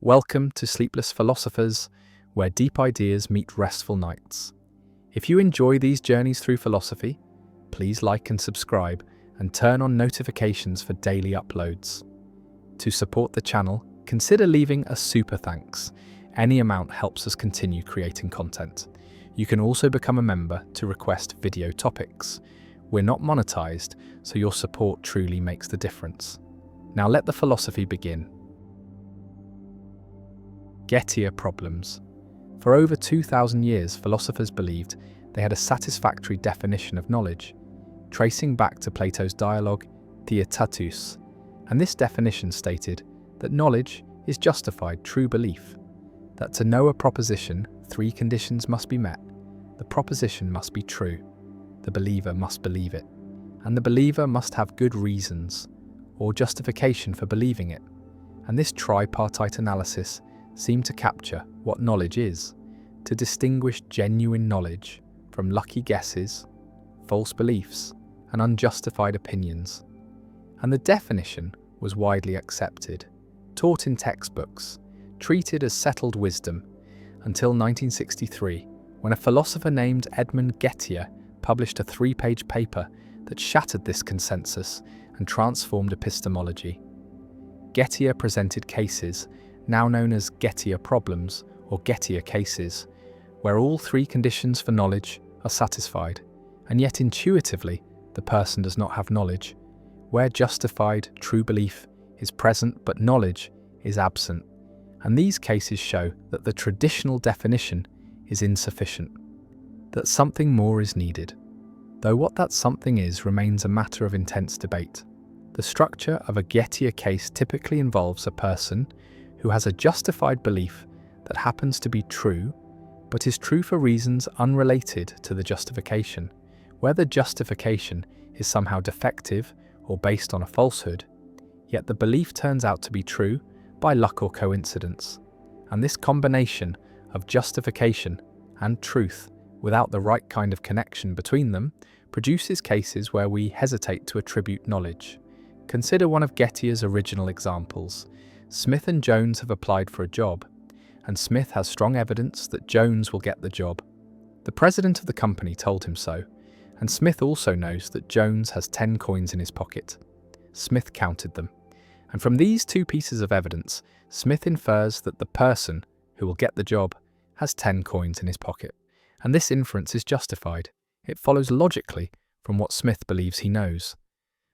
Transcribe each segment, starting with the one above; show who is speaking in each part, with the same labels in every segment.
Speaker 1: Welcome to Sleepless Philosophers, where deep ideas meet restful nights. If you enjoy these journeys through philosophy, please like and subscribe and turn on notifications for daily uploads. To support the channel, consider leaving a super thanks. Any amount helps us continue creating content. You can also become a member to request video topics. We're not monetized, so your support truly makes the difference. Now let the philosophy begin. Gettier problems. For over 2,000 years, philosophers believed they had a satisfactory definition of knowledge, tracing back to Plato's dialogue, theotatus, and this definition stated that knowledge is justified true belief, that to know a proposition, three conditions must be met. The proposition must be true, the believer must believe it, and the believer must have good reasons or justification for believing it. And this tripartite analysis seem to capture what knowledge is, to distinguish genuine knowledge from lucky guesses, false beliefs, and unjustified opinions. And the definition was widely accepted, taught in textbooks, treated as settled wisdom, until 1963, when a philosopher named Edmund Gettier published a 3-page paper that shattered this consensus and transformed epistemology. Gettier presented cases now known as Gettier problems or Gettier cases, where all three conditions for knowledge are satisfied, and yet intuitively the person does not have knowledge, where justified true belief is present but knowledge is absent. And these cases show that the traditional definition is insufficient, that something more is needed, though what that something is remains a matter of intense debate. The structure of a Gettier case typically involves a person who has a justified belief that happens to be true, but is true for reasons unrelated to the justification, where the justification is somehow defective or based on a falsehood, yet the belief turns out to be true by luck or coincidence. And this combination of justification and truth without the right kind of connection between them produces cases where we hesitate to attribute knowledge. Consider one of Gettier's original examples. Smith and Jones have applied for a job, and Smith has strong evidence that Jones will get the job. The president of the company told him so, and Smith also knows that Jones has 10 coins in his pocket. Smith counted them, and from these two pieces of evidence, Smith infers that the person who will get the job has 10 coins in his pocket, and this inference is justified. It follows logically from what Smith believes he knows.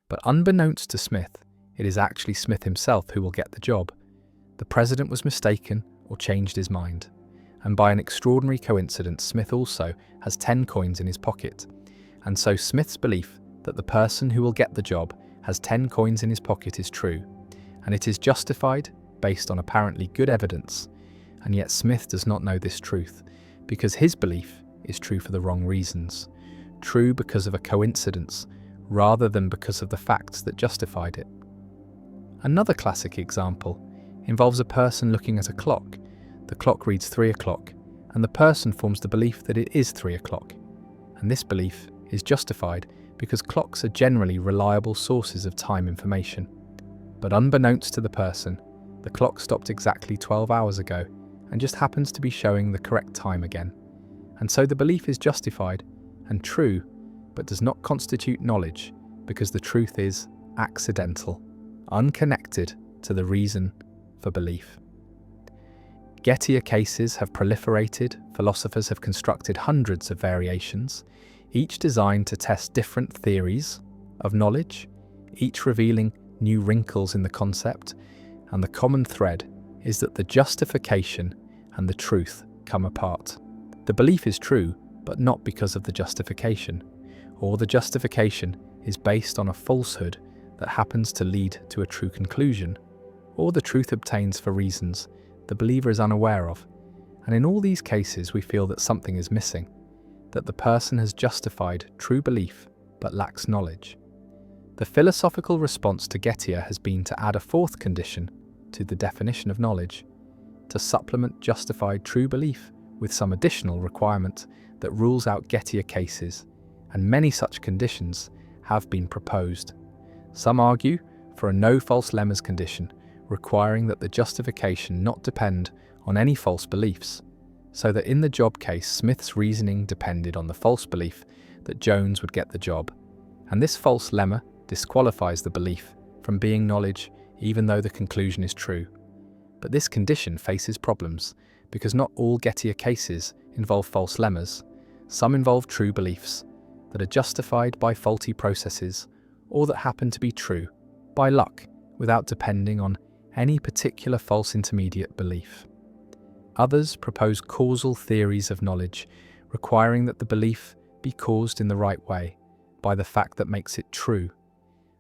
Speaker 1: But unbeknownst to Smith, it is actually Smith himself who will get the job. The president was mistaken or changed his mind. And by an extraordinary coincidence, Smith also has 10 coins in his pocket. And so Smith's belief that the person who will get the job has 10 coins in his pocket is true. And it is justified based on apparently good evidence. And yet Smith does not know this truth, because his belief is true for the wrong reasons. True because of a coincidence, rather than because of the facts that justified it. Another classic example involves a person looking at a clock. The clock reads 3 o'clock, and the person forms the belief that it is 3 o'clock. And this belief is justified because clocks are generally reliable sources of time information. But unbeknownst to the person, the clock stopped exactly 12 hours ago and just happens to be showing the correct time again. And so the belief is justified and true, but does not constitute knowledge because the truth is accidental, unconnected to the reason for belief. Gettier cases have proliferated. Philosophers have constructed hundreds of variations, each designed to test different theories of knowledge, each revealing new wrinkles in the concept, and the common thread is that the justification and the truth come apart. The belief is true, but not because of the justification, or the justification is based on a falsehood that happens to lead to a true conclusion, or the truth obtains for reasons the believer is unaware of. And in all these cases we feel that something is missing, that the person has justified true belief but lacks knowledge. The philosophical response to Gettier has been to add a fourth condition to the definition of knowledge, to supplement justified true belief with some additional requirement that rules out Gettier cases, and many such conditions have been proposed. Some argue for a no false lemmas condition, requiring that the justification not depend on any false beliefs, so that in the job case, Smith's reasoning depended on the false belief that Jones would get the job, and this false lemma disqualifies the belief from being knowledge even though the conclusion is true. But this condition faces problems, because not all Gettier cases involve false lemmas. Some involve true beliefs that are justified by faulty processes or that happen to be true by luck without depending on any particular false intermediate belief. Others propose causal theories of knowledge, requiring that the belief be caused in the right way by the fact that makes it true,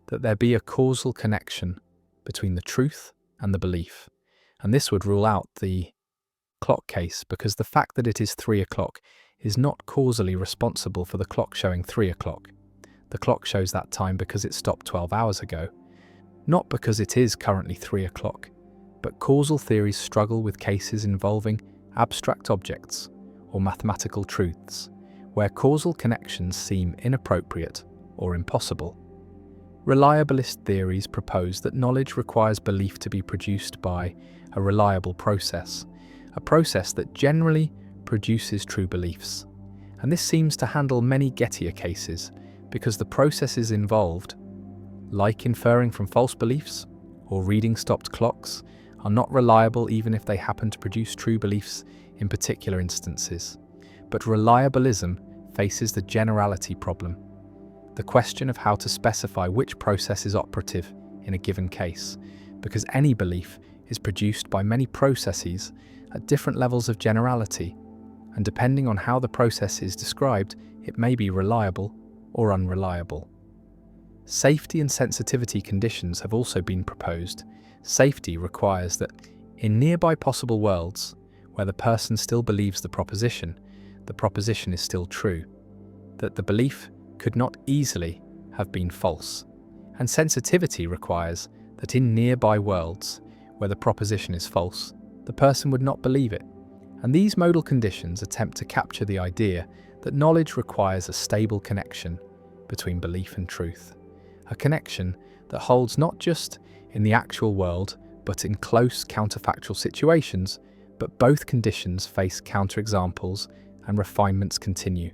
Speaker 1: that there be a causal connection between the truth and the belief. And this would rule out the clock case, because the fact that it is 3 o'clock is not causally responsible for the clock showing 3 o'clock. The clock shows that time because it stopped 12 hours ago, not because it is currently 3 o'clock. But causal theories struggle with cases involving abstract objects or mathematical truths, where causal connections seem inappropriate or impossible. Reliabilist theories propose that knowledge requires belief to be produced by a reliable process, a process that generally produces true beliefs. And this seems to handle many Gettier cases, because the processes involved, like inferring from false beliefs or reading stopped clocks, are not reliable even if they happen to produce true beliefs in particular instances. But reliabilism faces the generality problem, the question of how to specify which process is operative in a given case, because any belief is produced by many processes at different levels of generality, and depending on how the process is described, it may be reliable or unreliable. Safety and sensitivity conditions have also been proposed. Safety requires that in nearby possible worlds, where the person still believes the proposition is still true, that the belief could not easily have been false. And sensitivity requires that in nearby worlds, where the proposition is false, the person would not believe it. And these modal conditions attempt to capture the idea that knowledge requires a stable connection between belief and truth, a connection that holds not just in the actual world, but in close counterfactual situations, but both conditions face counterexamples and refinements continue.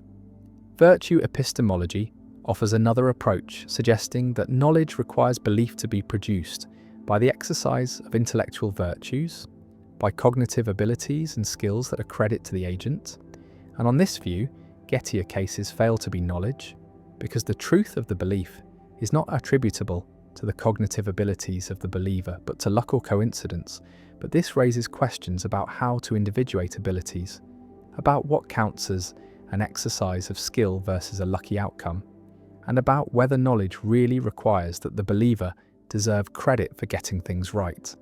Speaker 1: Virtue epistemology offers another approach, suggesting that knowledge requires belief to be produced by the exercise of intellectual virtues, by cognitive abilities and skills that are credit to the agent. And on this view, Gettier cases fail to be knowledge, because the truth of the belief is not attributable to the cognitive abilities of the believer, but to luck or coincidence. But this raises questions about how to individuate abilities, about what counts as an exercise of skill versus a lucky outcome, and about whether knowledge really requires that the believer deserve credit for getting things right.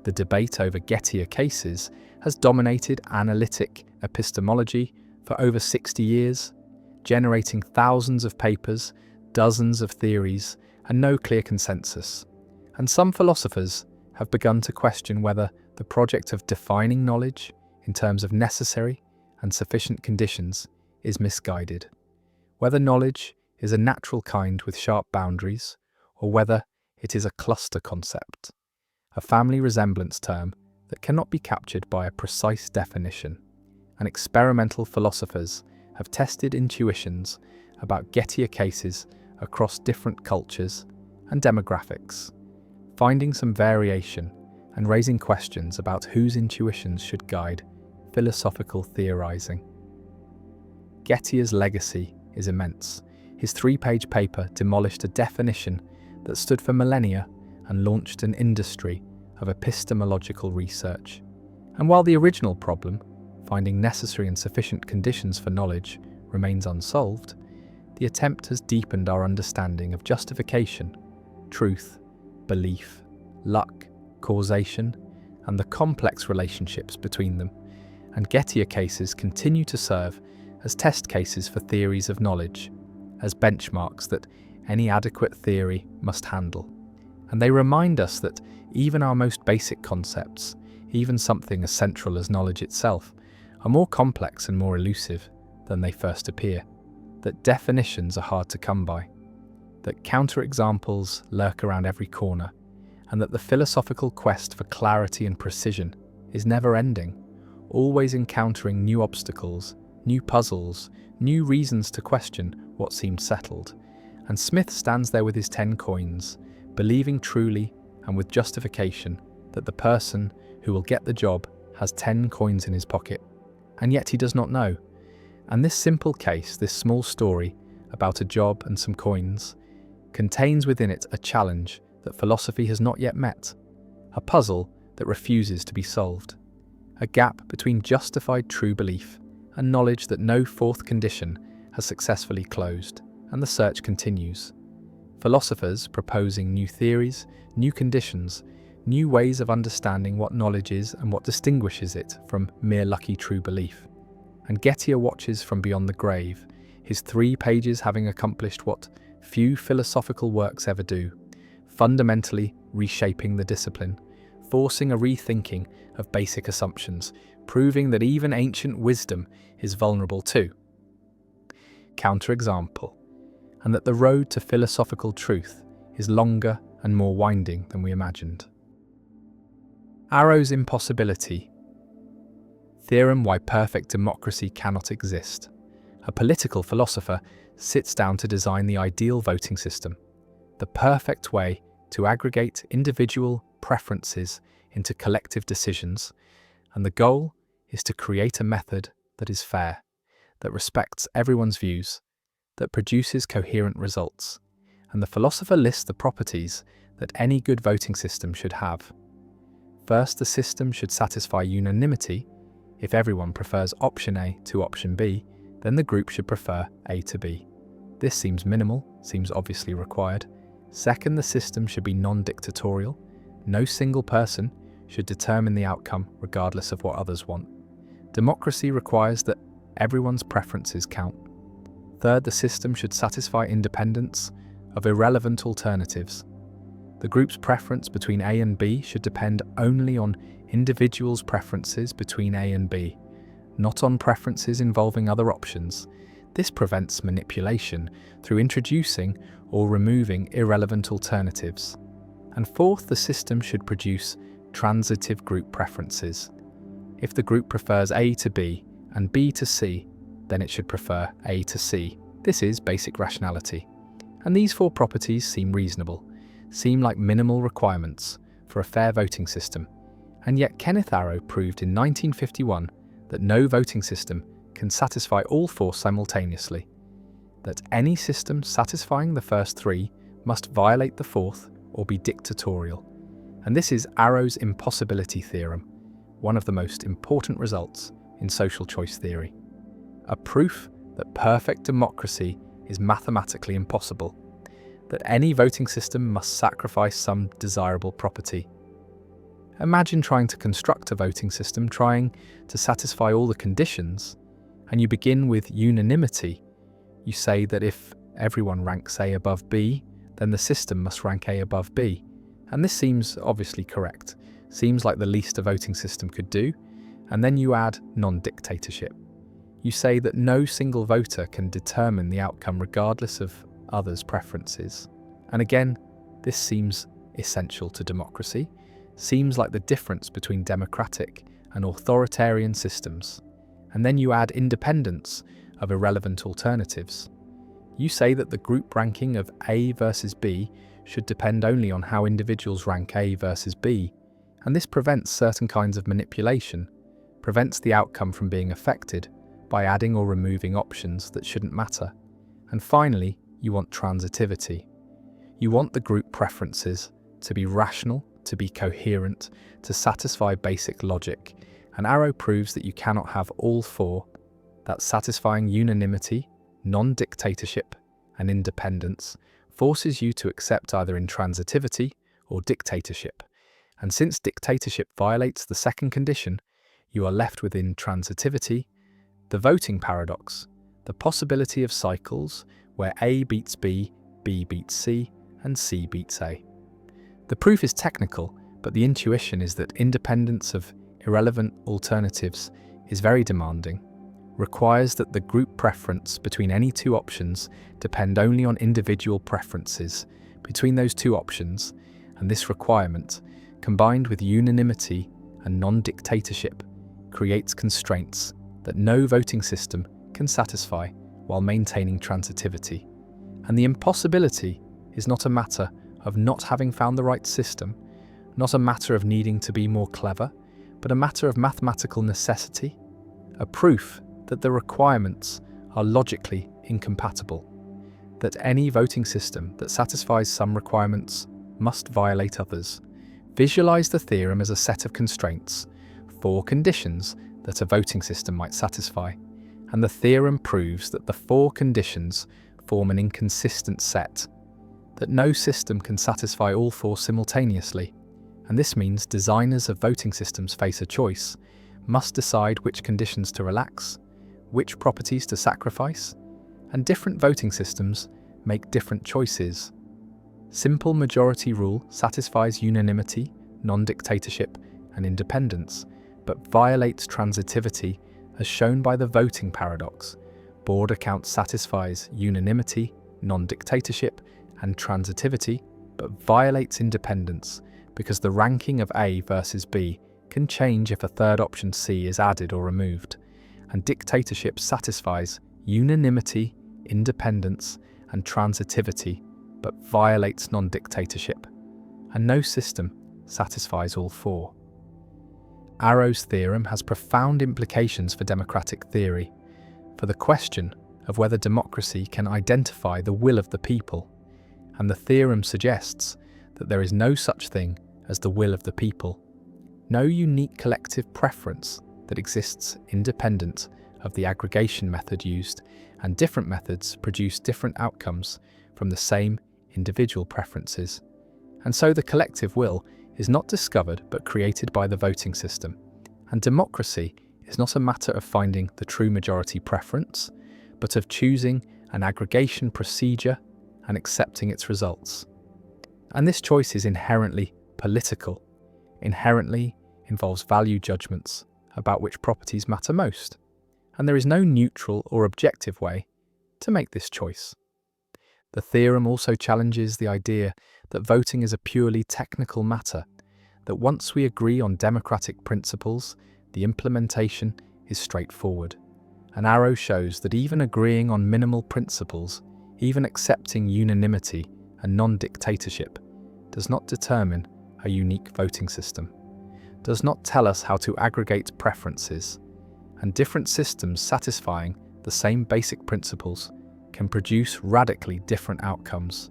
Speaker 1: The debate over Gettier cases has dominated analytic epistemology for over 60 years, generating thousands of papers, dozens of theories, and no clear consensus. And some philosophers have begun to question whether the project of defining knowledge in terms of necessary and sufficient conditions is misguided, whether knowledge is a natural kind with sharp boundaries, or whether it is a cluster concept, a family resemblance term that cannot be captured by a precise definition. And experimental philosophers have tested intuitions about Gettier cases across different cultures and demographics, finding some variation and raising questions about whose intuitions should guide philosophical theorizing. Gettier's legacy is immense. His 3-page paper demolished a definition that stood for millennia and launched an industry of epistemological research. And while the original problem, finding necessary and sufficient conditions for knowledge, remains unsolved, the attempt has deepened our understanding of justification, truth, belief, luck, causation, and the complex relationships between them. And Gettier cases continue to serve as test cases for theories of knowledge, as benchmarks that any adequate theory must handle. And they remind us that even our most basic concepts, even something as central as knowledge itself, are more complex and more elusive than they first appear, that definitions are hard to come by, that counterexamples lurk around every corner, and that the philosophical quest for clarity and precision is never-ending, always encountering new obstacles, new puzzles, new reasons to question what seemed settled. And Smith stands there with his 10 coins, believing truly and with justification that the person who will get the job has 10 coins in his pocket, and yet he does not know. And this simple case, this small story about a job and some coins, contains within it a challenge that philosophy has not yet met, a puzzle that refuses to be solved, a gap between justified true belief and knowledge that no fourth condition has successfully closed, and the search continues. Philosophers proposing new theories, new conditions, new ways of understanding what knowledge is and what distinguishes it from mere lucky true belief. And Gettier watches from beyond the grave, his 3 pages having accomplished what few philosophical works ever do, fundamentally reshaping the discipline, forcing a rethinking of basic assumptions, proving that even ancient wisdom is vulnerable too. Counterexample, and that the road to philosophical truth is longer and more winding than we imagined. Arrow's impossibility. Theorem why perfect democracy cannot exist. A political philosopher sits down to design the ideal voting system, the perfect way to aggregate individual preferences into collective decisions, and the goal is to create a method that is fair, that respects everyone's views, that produces coherent results. And the philosopher lists the properties that any good voting system should have. First, the system should satisfy unanimity. If everyone prefers option A to option B, then the group should prefer A to B. This seems minimal, seems obviously required. Second, the system should be non-dictatorial. No single person should determine the outcome regardless of what others want. Democracy requires that everyone's preferences count. Third, the system should satisfy independence of irrelevant alternatives. The group's preference between A and B should depend only on individuals' preferences between A and B, not on preferences involving other options. This prevents manipulation through introducing or removing irrelevant alternatives. And fourth, the system should produce transitive group preferences. If the group prefers A to B and B to C, then it should prefer A to C. This is basic rationality. And these 4 properties seem reasonable, seem like minimal requirements for a fair voting system. And yet Kenneth Arrow proved in 1951 that no voting system can satisfy all 4 simultaneously, that any system satisfying the first 3 must violate the 4th or be dictatorial. And this is Arrow's impossibility theorem, one of the most important results in social choice theory. A proof that perfect democracy is mathematically impossible, that any voting system must sacrifice some desirable property. Imagine trying to construct a voting system, trying to satisfy all the conditions, and you begin with unanimity. You say that if everyone ranks A above B, then the system must rank A above B. And this seems obviously correct, seems like the least a voting system could do. And then you add non-dictatorship. You say that no single voter can determine the outcome regardless of others' preferences. And again, this seems essential to democracy, seems like the difference between democratic and authoritarian systems. And then you add independence of irrelevant alternatives. You say that the group ranking of A versus B should depend only on how individuals rank A versus B, and this prevents certain kinds of manipulation, prevents the outcome from being affected by adding or removing options that shouldn't matter. And finally, you want transitivity. You want the group preferences to be rational, to be coherent, to satisfy basic logic. And Arrow proves that you cannot have all 4, that satisfying unanimity, non-dictatorship, and independence forces you to accept either intransitivity or dictatorship. And since dictatorship violates the second condition, you are left with intransitivity, the voting paradox, the possibility of cycles where A beats B, B beats C, and C beats A. The proof is technical, but the intuition is that independence of irrelevant alternatives is very demanding, requires that the group preference between any 2 options depend only on individual preferences between those 2 options, and this requirement, combined with unanimity and non-dictatorship, creates constraints that no voting system can satisfy while maintaining transitivity. And the impossibility is not a matter of not having found the right system, not a matter of needing to be more clever, but a matter of mathematical necessity, a proof that the requirements are logically incompatible, that any voting system that satisfies some requirements must violate others. Visualize the theorem as a set of constraints, 4 conditions that a voting system might satisfy, and the theorem proves that the 4 conditions form an inconsistent set, that no system can satisfy all 4 simultaneously, and this means designers of voting systems face a choice, must decide which conditions to relax, which properties to sacrifice, and different voting systems make different choices. Simple majority rule satisfies unanimity, non-dictatorship, and independence, but violates transitivity as shown by the voting paradox. Border count satisfies unanimity, non-dictatorship, and transitivity, but violates independence because the ranking of A versus B can change if a third option C is added or removed, and dictatorship satisfies unanimity, independence, and transitivity, but violates non-dictatorship, and no system satisfies all 4. Arrow's theorem has profound implications for democratic theory, for the question of whether democracy can identify the will of the people, and the theorem suggests that there is no such thing as the will of the people, no unique collective preference that exists independent of the aggregation method used, and different methods produce different outcomes from the same individual preferences. And so the collective will is not discovered but created by the voting system. And democracy is not a matter of finding the true majority preference, but of choosing an aggregation procedure and accepting its results. And this choice is inherently political, inherently involves value judgments about which properties matter most, and there is no neutral or objective way to make this choice. The theorem also challenges the idea that voting is a purely technical matter, that once we agree on democratic principles, the implementation is straightforward. An arrow shows that even agreeing on minimal principles, even accepting unanimity and non-dictatorship, does not determine a unique voting system, does not tell us how to aggregate preferences, and different systems satisfying the same basic principles can produce radically different outcomes.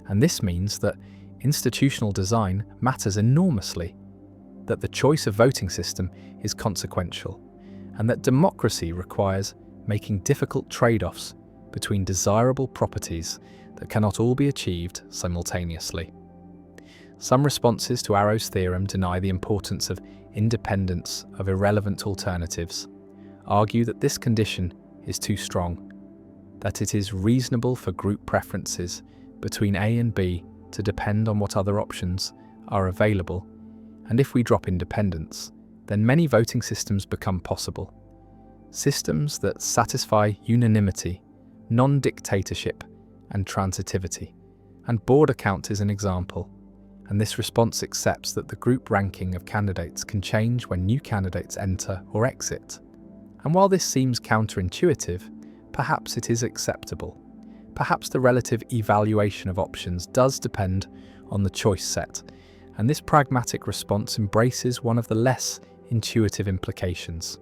Speaker 1: And this means that institutional design matters enormously, that the choice of voting system is consequential, and that democracy requires making difficult trade-offs between desirable properties that cannot all be achieved simultaneously. Some responses to Arrow's theorem deny the importance of independence of irrelevant alternatives, argue that this condition is too strong, that it is reasonable for group preferences between A and B to depend on what other options are available, and if we drop independence, then many voting systems become possible. Systems that satisfy unanimity, non-dictatorship, and transitivity. And border count is an example, and this response accepts that the group ranking of candidates can change when new candidates enter or exit. And while this seems counterintuitive, perhaps it is acceptable. Perhaps the relative evaluation of options does depend on the choice set, and this pragmatic response embraces one of the less intuitive implications,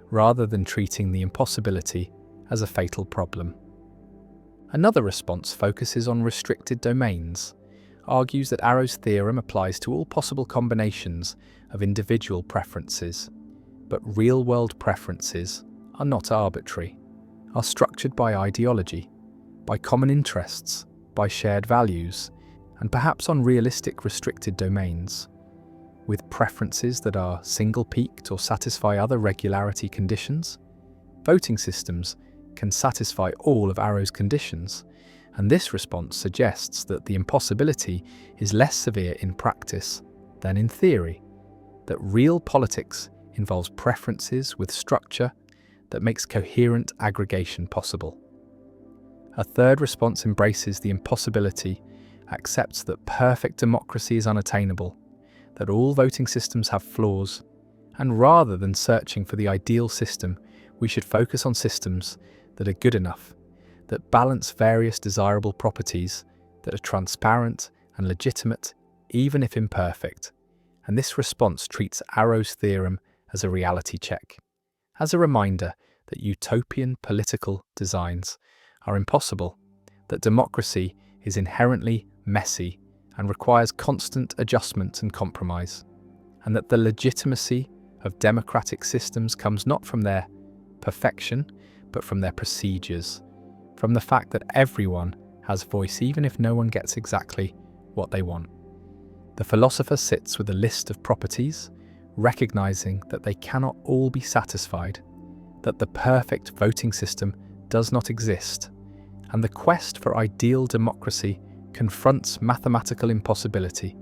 Speaker 1: rather than treating the impossibility as a fatal problem. Another response focuses on restricted domains, argues that Arrow's theorem applies to all possible combinations of individual preferences, but real-world preferences are not arbitrary, are structured by ideology, by common interests, by shared values, and perhaps on realistic restricted domains. With preferences that are single-peaked or satisfy other regularity conditions, voting systems can satisfy all of Arrow's conditions, and this response suggests that the impossibility is less severe in practice than in theory, that real politics involves preferences with structure that makes coherent aggregation possible. A third response embraces the impossibility accepts that perfect democracy is unattainable, that all voting systems have flaws, and rather than searching for the ideal system, we should focus on systems that are good enough, that balance various desirable properties, that are transparent and legitimate, even if imperfect. And this response treats Arrow's theorem as a reality check, as a reminder that utopian political designs are impossible, that democracy is inherently messy and requires constant adjustment and compromise, and that the legitimacy of democratic systems comes not from their perfection, but from their procedures, from the fact that everyone has voice even if no one gets exactly what they want. The philosopher sits with a list of properties, recognizing that they cannot all be satisfied, that the perfect voting system does not exist, and the quest for ideal democracy confronts mathematical impossibility,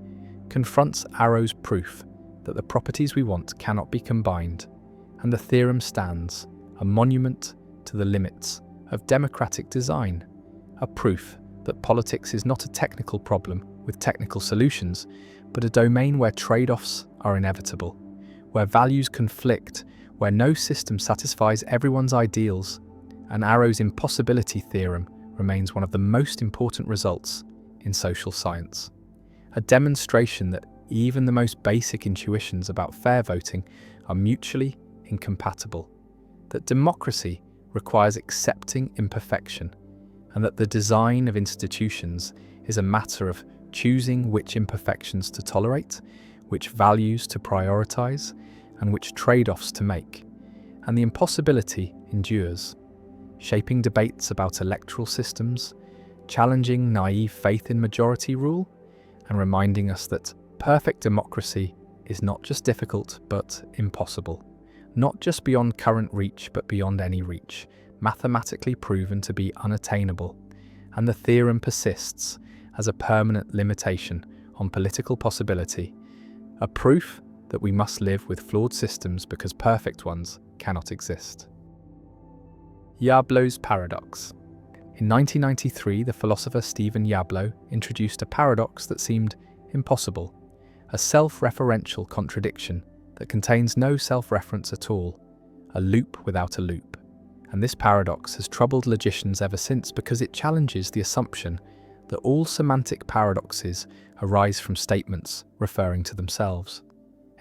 Speaker 1: confronts Arrow's proof that the properties we want cannot be combined, and the theorem stands, a monument to the limits of democratic design, a proof that politics is not a technical problem with technical solutions, but a domain where trade-offs are inevitable, where values conflict, where no system satisfies everyone's ideals, and Arrow's impossibility theorem remains one of the most important results in social science. A demonstration that even the most basic intuitions about fair voting are mutually incompatible, that democracy requires accepting imperfection, and that the design of institutions is a matter of choosing which imperfections to tolerate, which values to prioritize, and which trade-offs to make. And the impossibility endures, shaping debates about electoral systems, challenging naive faith in majority rule, and reminding us that perfect democracy is not just difficult, but impossible. Not just beyond current reach, but beyond any reach, mathematically proven to be unattainable. And the theorem persists as a permanent limitation on political possibility, a proof that we must live with flawed systems because perfect ones cannot exist. Yablow's paradox. In 1993, the philosopher Stephen Yablo introduced a paradox that seemed impossible, a self-referential contradiction that contains no self-reference at all, a loop without a loop. And this paradox has troubled logicians ever since because it challenges the assumption that all semantic paradoxes arise from statements referring to themselves.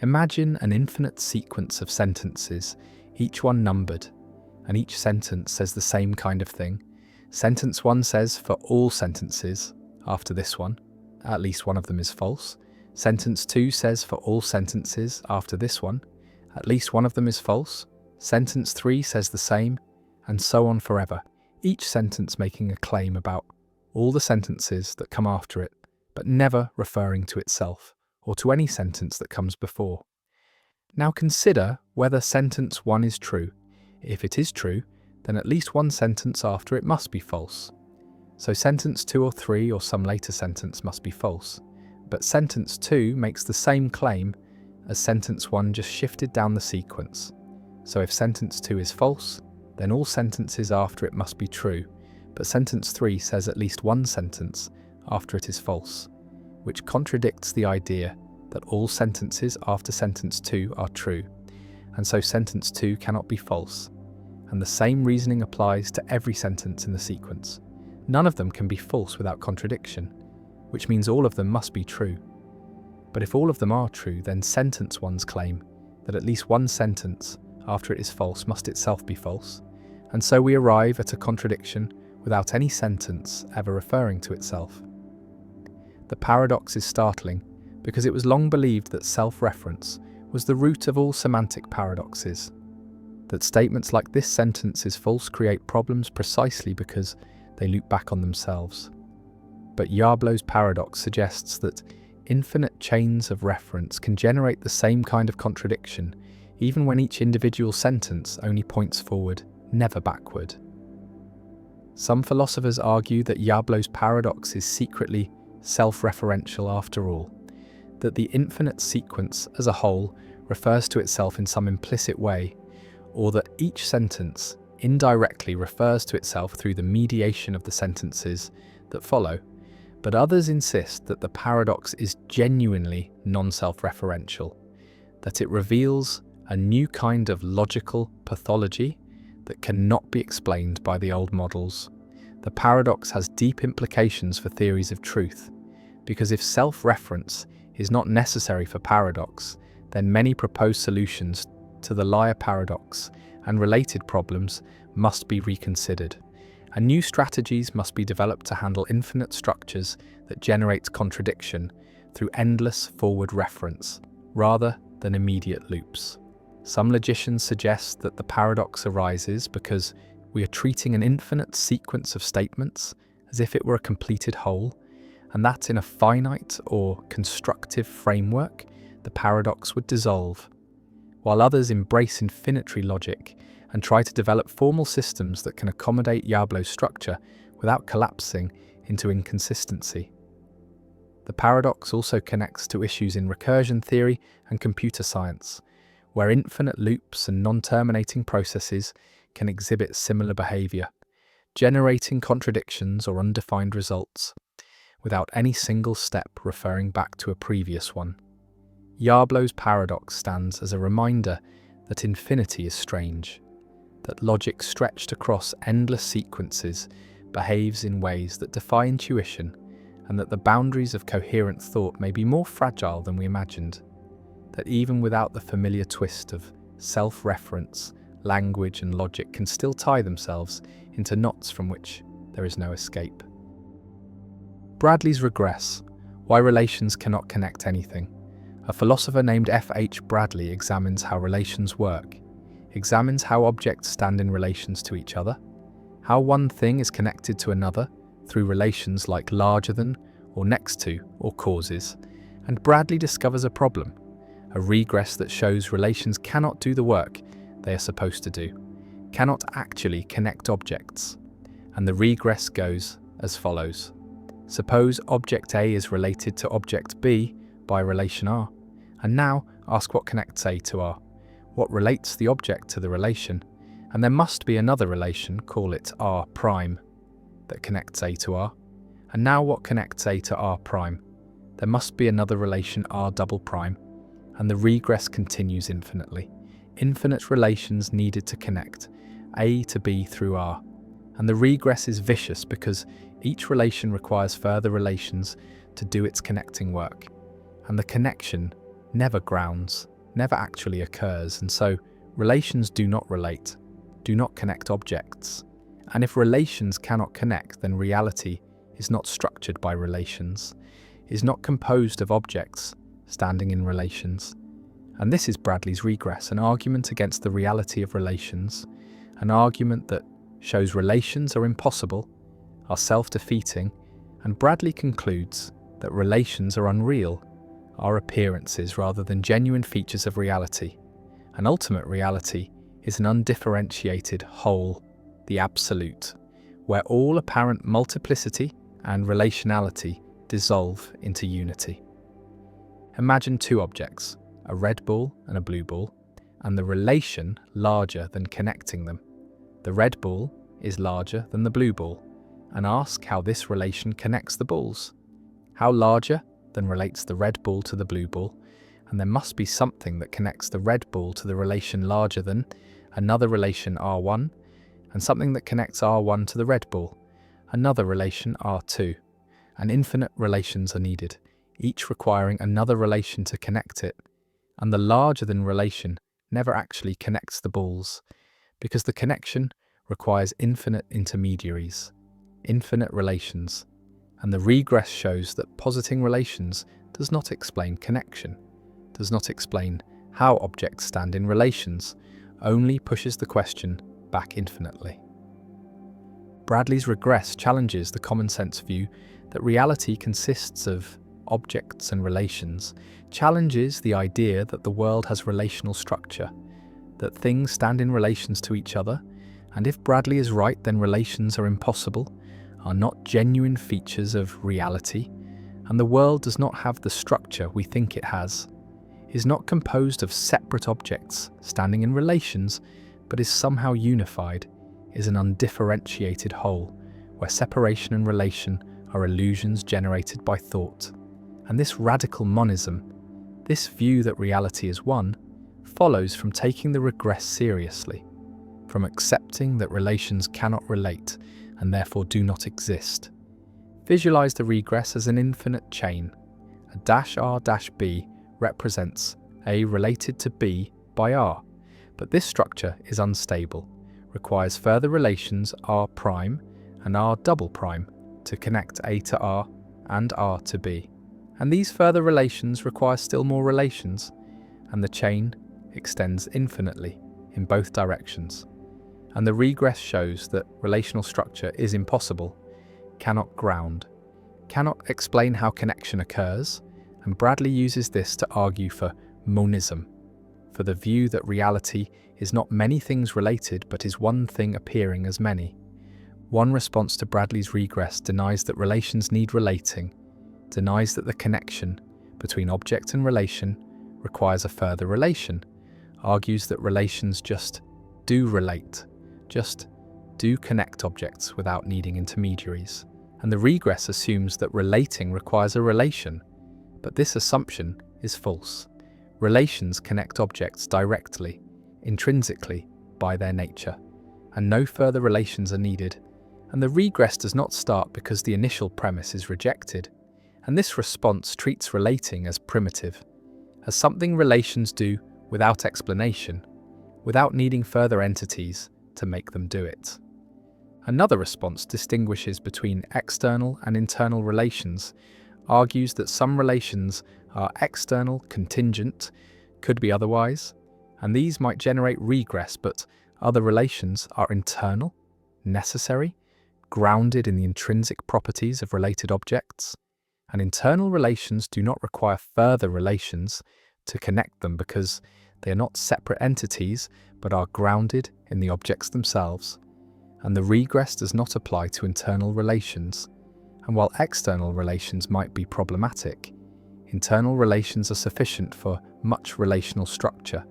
Speaker 1: Imagine an infinite sequence of sentences, each one numbered, and each sentence says the same kind of thing. Sentence 1 says for all sentences, after this one, at least one of them is false. Sentence 2 says for all sentences, after this one, at least one of them is false. Sentence 3 says the same, and so on forever, each sentence making a claim about all the sentences that come after it, but never referring to itself or to any sentence that comes before. Now consider whether sentence 1 is true. If it is true, then at least one sentence after it must be false. So sentence 2 or 3 or some later sentence must be false. But sentence 2 makes the same claim as sentence 1, just shifted down the sequence. So if sentence 2 is false, then all sentences after it must be true. But sentence 3 says at least one sentence after it is false, which contradicts the idea that all sentences after sentence 2 are true, and so sentence 2 cannot be false. And the same reasoning applies to every sentence in the sequence. None of them can be false without contradiction, which means all of them must be true. But if all of them are true, then sentence 1's claim that at least one sentence after it is false must itself be false, and so we arrive at a contradiction without any sentence ever referring to itself. The paradox is startling because it was long believed that self-reference was the root of all semantic paradoxes, that statements like this sentence is false create problems precisely because they loop back on themselves. But Yablow's paradox suggests that infinite chains of reference can generate the same kind of contradiction, even when each individual sentence only points forward, never backward. Some philosophers argue that Yablow's paradox is secretly self-referential after all, that the infinite sequence as a whole refers to itself in some implicit way, or that each sentence indirectly refers to itself through the mediation of the sentences that follow, But others insist that the paradox is genuinely non-self-referential, that it reveals a new kind of logical pathology that cannot be explained by the old models. The paradox has deep implications for theories of truth, because if self-reference is not necessary for paradox, then many proposed solutions to the liar paradox and related problems must be reconsidered, and new strategies must be developed to handle infinite structures that generate contradiction through endless forward reference, rather than immediate loops. Some logicians suggest that the paradox arises because we are treating an infinite sequence of statements as if it were a completed whole, and that in a finite or constructive framework, the paradox would dissolve, while others embrace infinitary logic and try to develop formal systems that can accommodate Diablo's structure without collapsing into inconsistency. The paradox also connects to issues in recursion theory and computer science, where infinite loops and non-terminating processes can exhibit similar behavior, generating contradictions or undefined results, without any single step referring back to a previous one. Diablo's paradox stands as a reminder that infinity is strange, that logic stretched across endless sequences behaves in ways that defy intuition, and that the boundaries of coherent thought may be more fragile than we imagined, that even without the familiar twist of self-reference, language and logic can still tie themselves into knots from which there is no escape. Bradley's regress: why relations cannot connect anything. A philosopher named F.H. Bradley examines how relations work, examines how objects stand in relations to each other, how one thing is connected to another through relations like larger than, or next to, or causes, and Bradley discovers a problem, a regress that shows relations cannot do the work they are supposed to do, cannot actually connect objects. And the regress goes as follows. Suppose object A is related to object B by relation R, and now ask what connects A to R, what relates the object to the relation, and there must be another relation, call it R prime, that connects A to R, and now what connects A to R prime? There must be another relation R double prime, and the regress continues infinitely. Infinite relations needed to connect A to B through R, and the regress is vicious because each relation requires further relations to do its connecting work, and the connection never grounds, never actually occurs, and so relations do not relate, do not connect objects. And if relations cannot connect, then reality is not structured by relations, is not composed of objects standing in relations. And this is Bradley's regress, an argument against the reality of relations, an argument that shows relations are impossible, are self-defeating, and Bradley concludes that relations are unreal, are appearances rather than genuine features of reality. An ultimate reality is an undifferentiated whole, the absolute, where all apparent multiplicity and relationality dissolve into unity. Imagine two objects, a red ball and a blue ball, and the relation larger than connecting them. The red ball is larger than the blue ball, and ask how this relation connects the balls. How larger than relates the red ball to the blue ball, and there must be something that connects the red ball to the relation larger than, another relation R1, and something that connects R1 to the red ball, another relation R2, and infinite relations are needed, each requiring another relation to connect it, and the larger than relation never actually connects the balls, because the connection requires infinite intermediaries, infinite relations, and the regress shows that positing relations does not explain connection, does not explain how objects stand in relations, only pushes the question back infinitely. Bradley's regress challenges the common sense view that reality consists of objects and relations, challenges the idea that the world has relational structure, that things stand in relations to each other, and if Bradley is right, then relations are impossible, are not genuine features of reality, and the world does not have the structure we think it has, is not composed of separate objects standing in relations, but is somehow unified, is an undifferentiated whole, where separation and relation are illusions generated by thought. And this radical monism, this view that reality is one, follows from taking the regress seriously, from accepting that relations cannot relate and therefore do not exist. Visualize the regress as an infinite chain. A dash R dash B represents A related to B by R, but this structure is unstable, requires further relations R prime and R double prime to connect A to R and R to B. And these further relations require still more relations, and the chain extends infinitely in both directions. And the regress shows that relational structure is impossible, cannot ground, cannot explain how connection occurs, and Bradley uses this to argue for monism, for the view that reality is not many things related but is one thing appearing as many. One response to Bradley's regress denies that relations need relating, denies that the connection between object and relation requires a further relation, argues that relations just do relate, just do connect objects without needing intermediaries. And the regress assumes that relating requires a relation, but this assumption is false. Relations connect objects directly, intrinsically, by their nature, and no further relations are needed. And the regress does not start because the initial premise is rejected, and this response treats relating as primitive, as something relations do without explanation, without needing further entities to make them do it. Another response distinguishes between external and internal relations, argues that some relations are external, contingent, could be otherwise, and these might generate regress, but other relations are internal, necessary, grounded in the intrinsic properties of related objects, and internal relations do not require further relations to connect them because they are not separate entities but are grounded in the objects themselves. And the regress does not apply to internal relations, and while external relations might be problematic, internal relations are sufficient for much relational structure,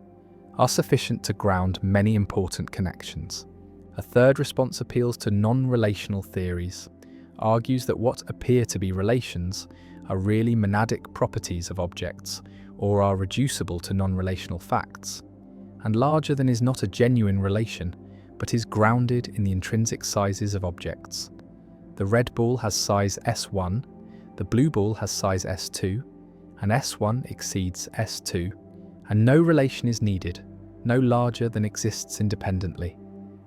Speaker 1: are sufficient to ground many important connections. A third response appeals to non-relational theories, argues that what appear to be relations are really monadic properties of objects or are reducible to non-relational facts, and larger than is not a genuine relation, but is grounded in the intrinsic sizes of objects. The red ball has size S1, the blue ball has size S2, and S1 exceeds S2, and no relation is needed, no larger than exists independently.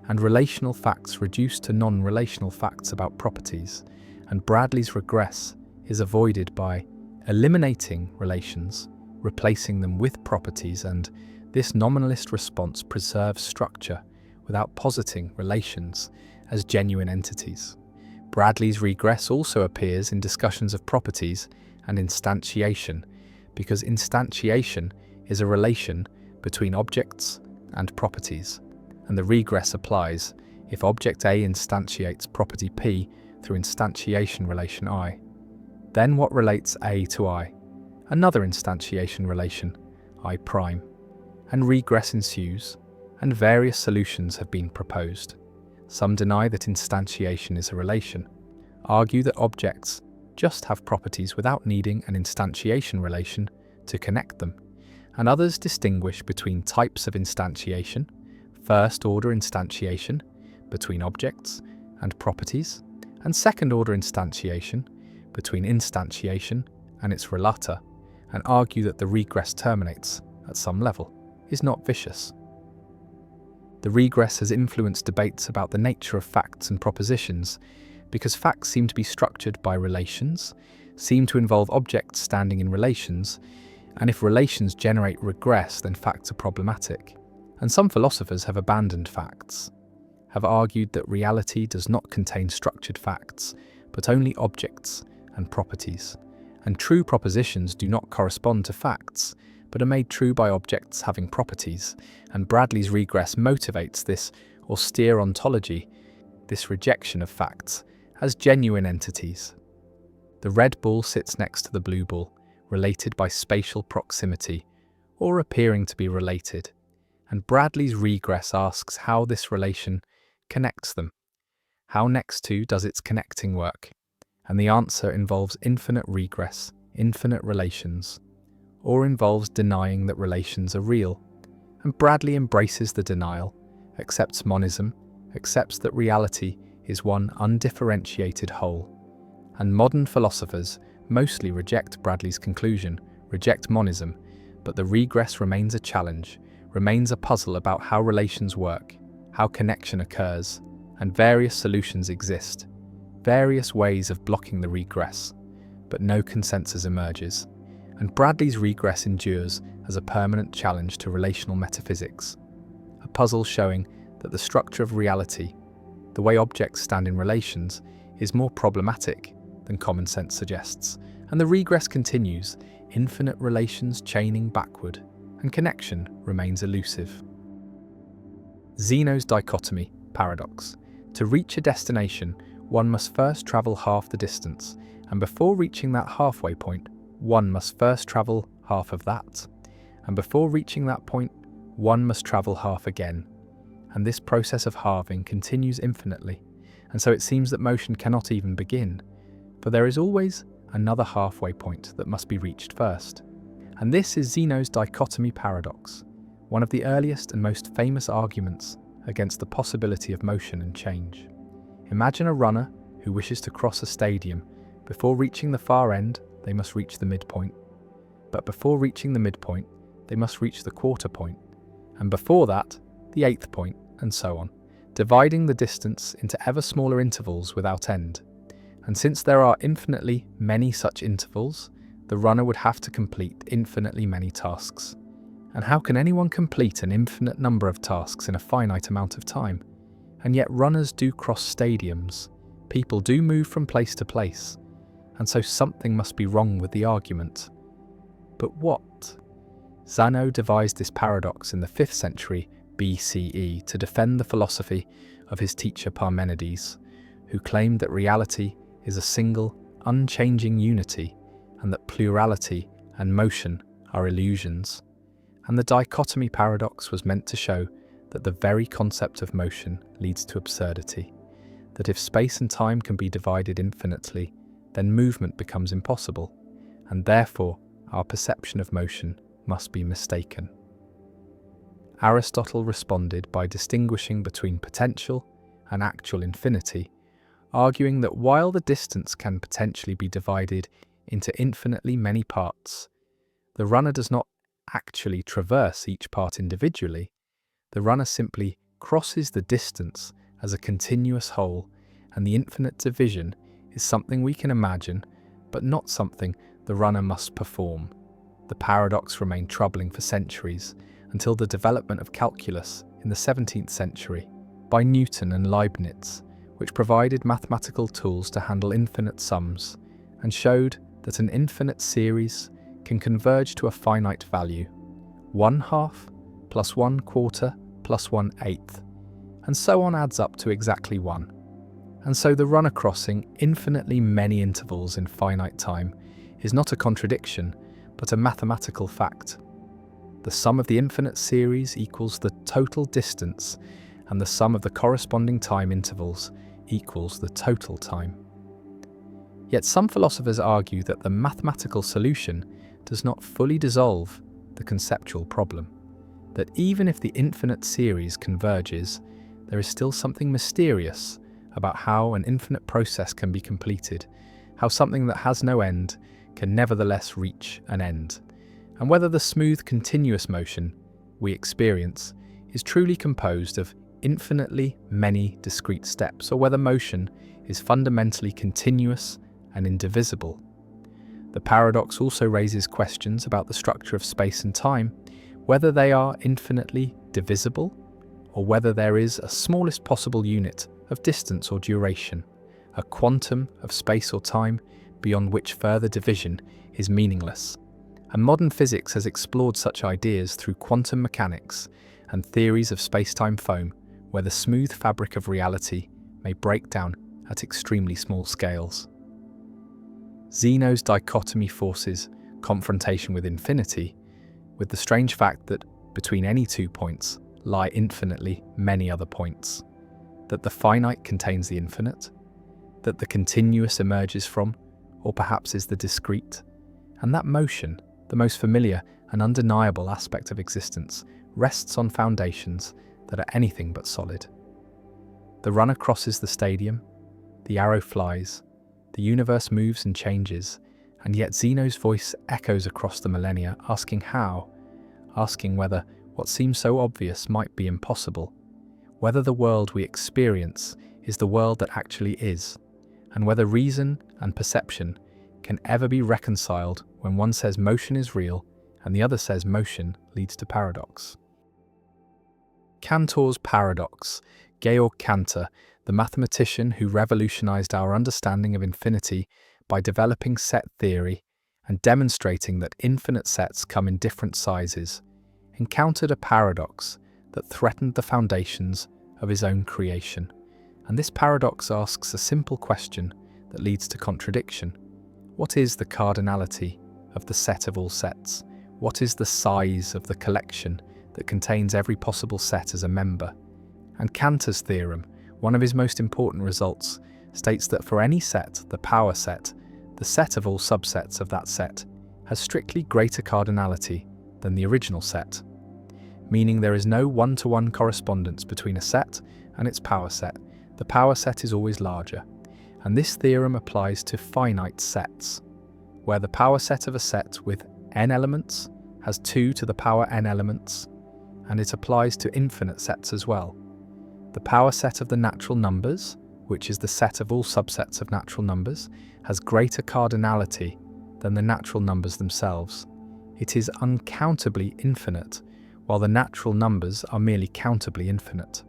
Speaker 1: And relational facts reduce to non-relational facts about properties, and Bradley's regress is avoided by eliminating relations, replacing them with properties, and this nominalist response preserves structure without positing relations as genuine entities. Bradley's regress also appears in discussions of properties and instantiation, because instantiation is a relation between objects and properties, and the regress applies if object A instantiates property P through instantiation relation I. Then what relates A to I? Another instantiation relation, I prime, and regress ensues, and various solutions have been proposed. Some deny that instantiation is a relation, argue that objects just have properties without needing an instantiation relation to connect them, and others distinguish between types of instantiation, first-order instantiation between objects and properties, and second-order instantiation between instantiation and its relata, and argue that the regress terminates at some level, is not vicious. The regress has influenced debates about the nature of facts and propositions, because facts seem to be structured by relations, seem to involve objects standing in relations, and if relations generate regress, then facts are problematic. And some philosophers have abandoned facts, have argued that reality does not contain structured facts, but only objects and properties, and true propositions do not correspond to facts, but are made true by objects having properties, and Bradley's regress motivates this austere ontology, this rejection of facts, as genuine entities. The red ball sits next to the blue ball, related by spatial proximity, or appearing to be related, and Bradley's regress asks how this relation connects them. How next to does its connecting work? and the answer involves infinite regress, infinite relations, or involves denying that relations are real. And Bradley embraces the denial, accepts monism, accepts that reality is one undifferentiated whole. And modern philosophers mostly reject Bradley's conclusion, reject monism, but the regress remains a challenge, remains a puzzle about how relations work, how connection occurs, and various solutions exist, various ways of blocking the regress, but no consensus emerges. And Bradley's regress endures as a permanent challenge to relational metaphysics, a puzzle showing that the structure of reality, the way objects stand in relations, is more problematic than common sense suggests. And the regress continues, infinite relations chaining backward, and connection remains elusive. Zeno's dichotomy paradox. To reach a destination, one must first travel half the distance, and before reaching that halfway point, one must first travel half of that. And before reaching that point, one must travel half again. And this process of halving continues infinitely, and so it seems that motion cannot even begin, for there is always another halfway point that must be reached first. And this is Zeno's dichotomy paradox, one of the earliest and most famous arguments against the possibility of motion and change. Imagine a runner who wishes to cross a stadium. Before reaching the far end, they must reach the midpoint. But before reaching the midpoint, they must reach the quarter point. And before that, the eighth point, and so on, dividing the distance into ever smaller intervals without end. And since there are infinitely many such intervals, the runner would have to complete infinitely many tasks. And how can anyone complete an infinite number of tasks in a finite amount of time? And yet runners do cross stadiums. People do move from place to place. And so something must be wrong with the argument. But what? Zeno devised this paradox in the 5th century BCE to defend the philosophy of his teacher Parmenides, who claimed that reality is a single, unchanging unity, and that plurality and motion are illusions. And the dichotomy paradox was meant to show that the very concept of motion leads to absurdity, that if space and time can be divided infinitely, then movement becomes impossible, and therefore our perception of motion must be mistaken. Aristotle responded by distinguishing between potential and actual infinity, arguing that while the distance can potentially be divided into infinitely many parts, the runner does not actually traverse each part individually. The runner simply crosses the distance as a continuous whole, and the infinite division is something we can imagine, but not something the runner must perform. The paradox remained troubling for centuries, until the development of calculus in the 17th century by Newton and Leibniz, which provided mathematical tools to handle infinite sums and showed that an infinite series can converge to a finite value, 1/2 plus 1/4 plus 1/8, and so on adds up to exactly 1. And so the runner crossing infinitely many intervals in finite time is not a contradiction, but a mathematical fact. The sum of the infinite series equals the total distance, and the sum of the corresponding time intervals equals the total time. Yet some philosophers argue that the mathematical solution does not fully dissolve the conceptual problem, that even if the infinite series converges, there is still something mysterious about how an infinite process can be completed, how something that has no end can nevertheless reach an end, and whether the smooth continuous motion we experience is truly composed of infinitely many discrete steps, or whether motion is fundamentally continuous and indivisible. The paradox also raises questions about the structure of space and time, whether they are infinitely divisible, or whether there is a smallest possible unit of distance or duration, a quantum of space or time beyond which further division is meaningless. And modern physics has explored such ideas through quantum mechanics and theories of space-time foam, where the smooth fabric of reality may break down at extremely small scales. Zeno's dichotomy forces confrontation with infinity, with the strange fact that between any 2 points lie infinitely many other points, that the finite contains the infinite, that the continuous emerges from, or perhaps is the discrete. And that motion, the most familiar and undeniable aspect of existence, rests on foundations that are anything but solid. The runner crosses the stadium, the arrow flies, the universe moves and changes, and yet Zeno's voice echoes across the millennia, asking how, asking whether what seems so obvious might be impossible, whether the world we experience is the world that actually is, and whether reason and perception can ever be reconciled when one says motion is real and the other says motion leads to paradox. Cantor's paradox. Georg Cantor, the mathematician who revolutionized our understanding of infinity by developing set theory and demonstrating that infinite sets come in different sizes, encountered a paradox that threatened the foundations of his own creation. And this paradox asks a simple question that leads to contradiction. What is the cardinality of the set of all sets? What is the size of the collection that contains every possible set as a member? And Cantor's theorem, one of his most important results, states that for any set, the power set, the set of all subsets of that set, has strictly greater cardinality than the original set, meaning there is no one-to-one correspondence between a set and its power set. The power set is always larger, and this theorem applies to finite sets, where the power set of a set with n elements has 2 to the power n elements, and it applies to infinite sets as well. The power set of the natural numbers, which is the set of all subsets of natural numbers, has greater cardinality than the natural numbers themselves. It is uncountably infinite, while the natural numbers are merely countably infinite.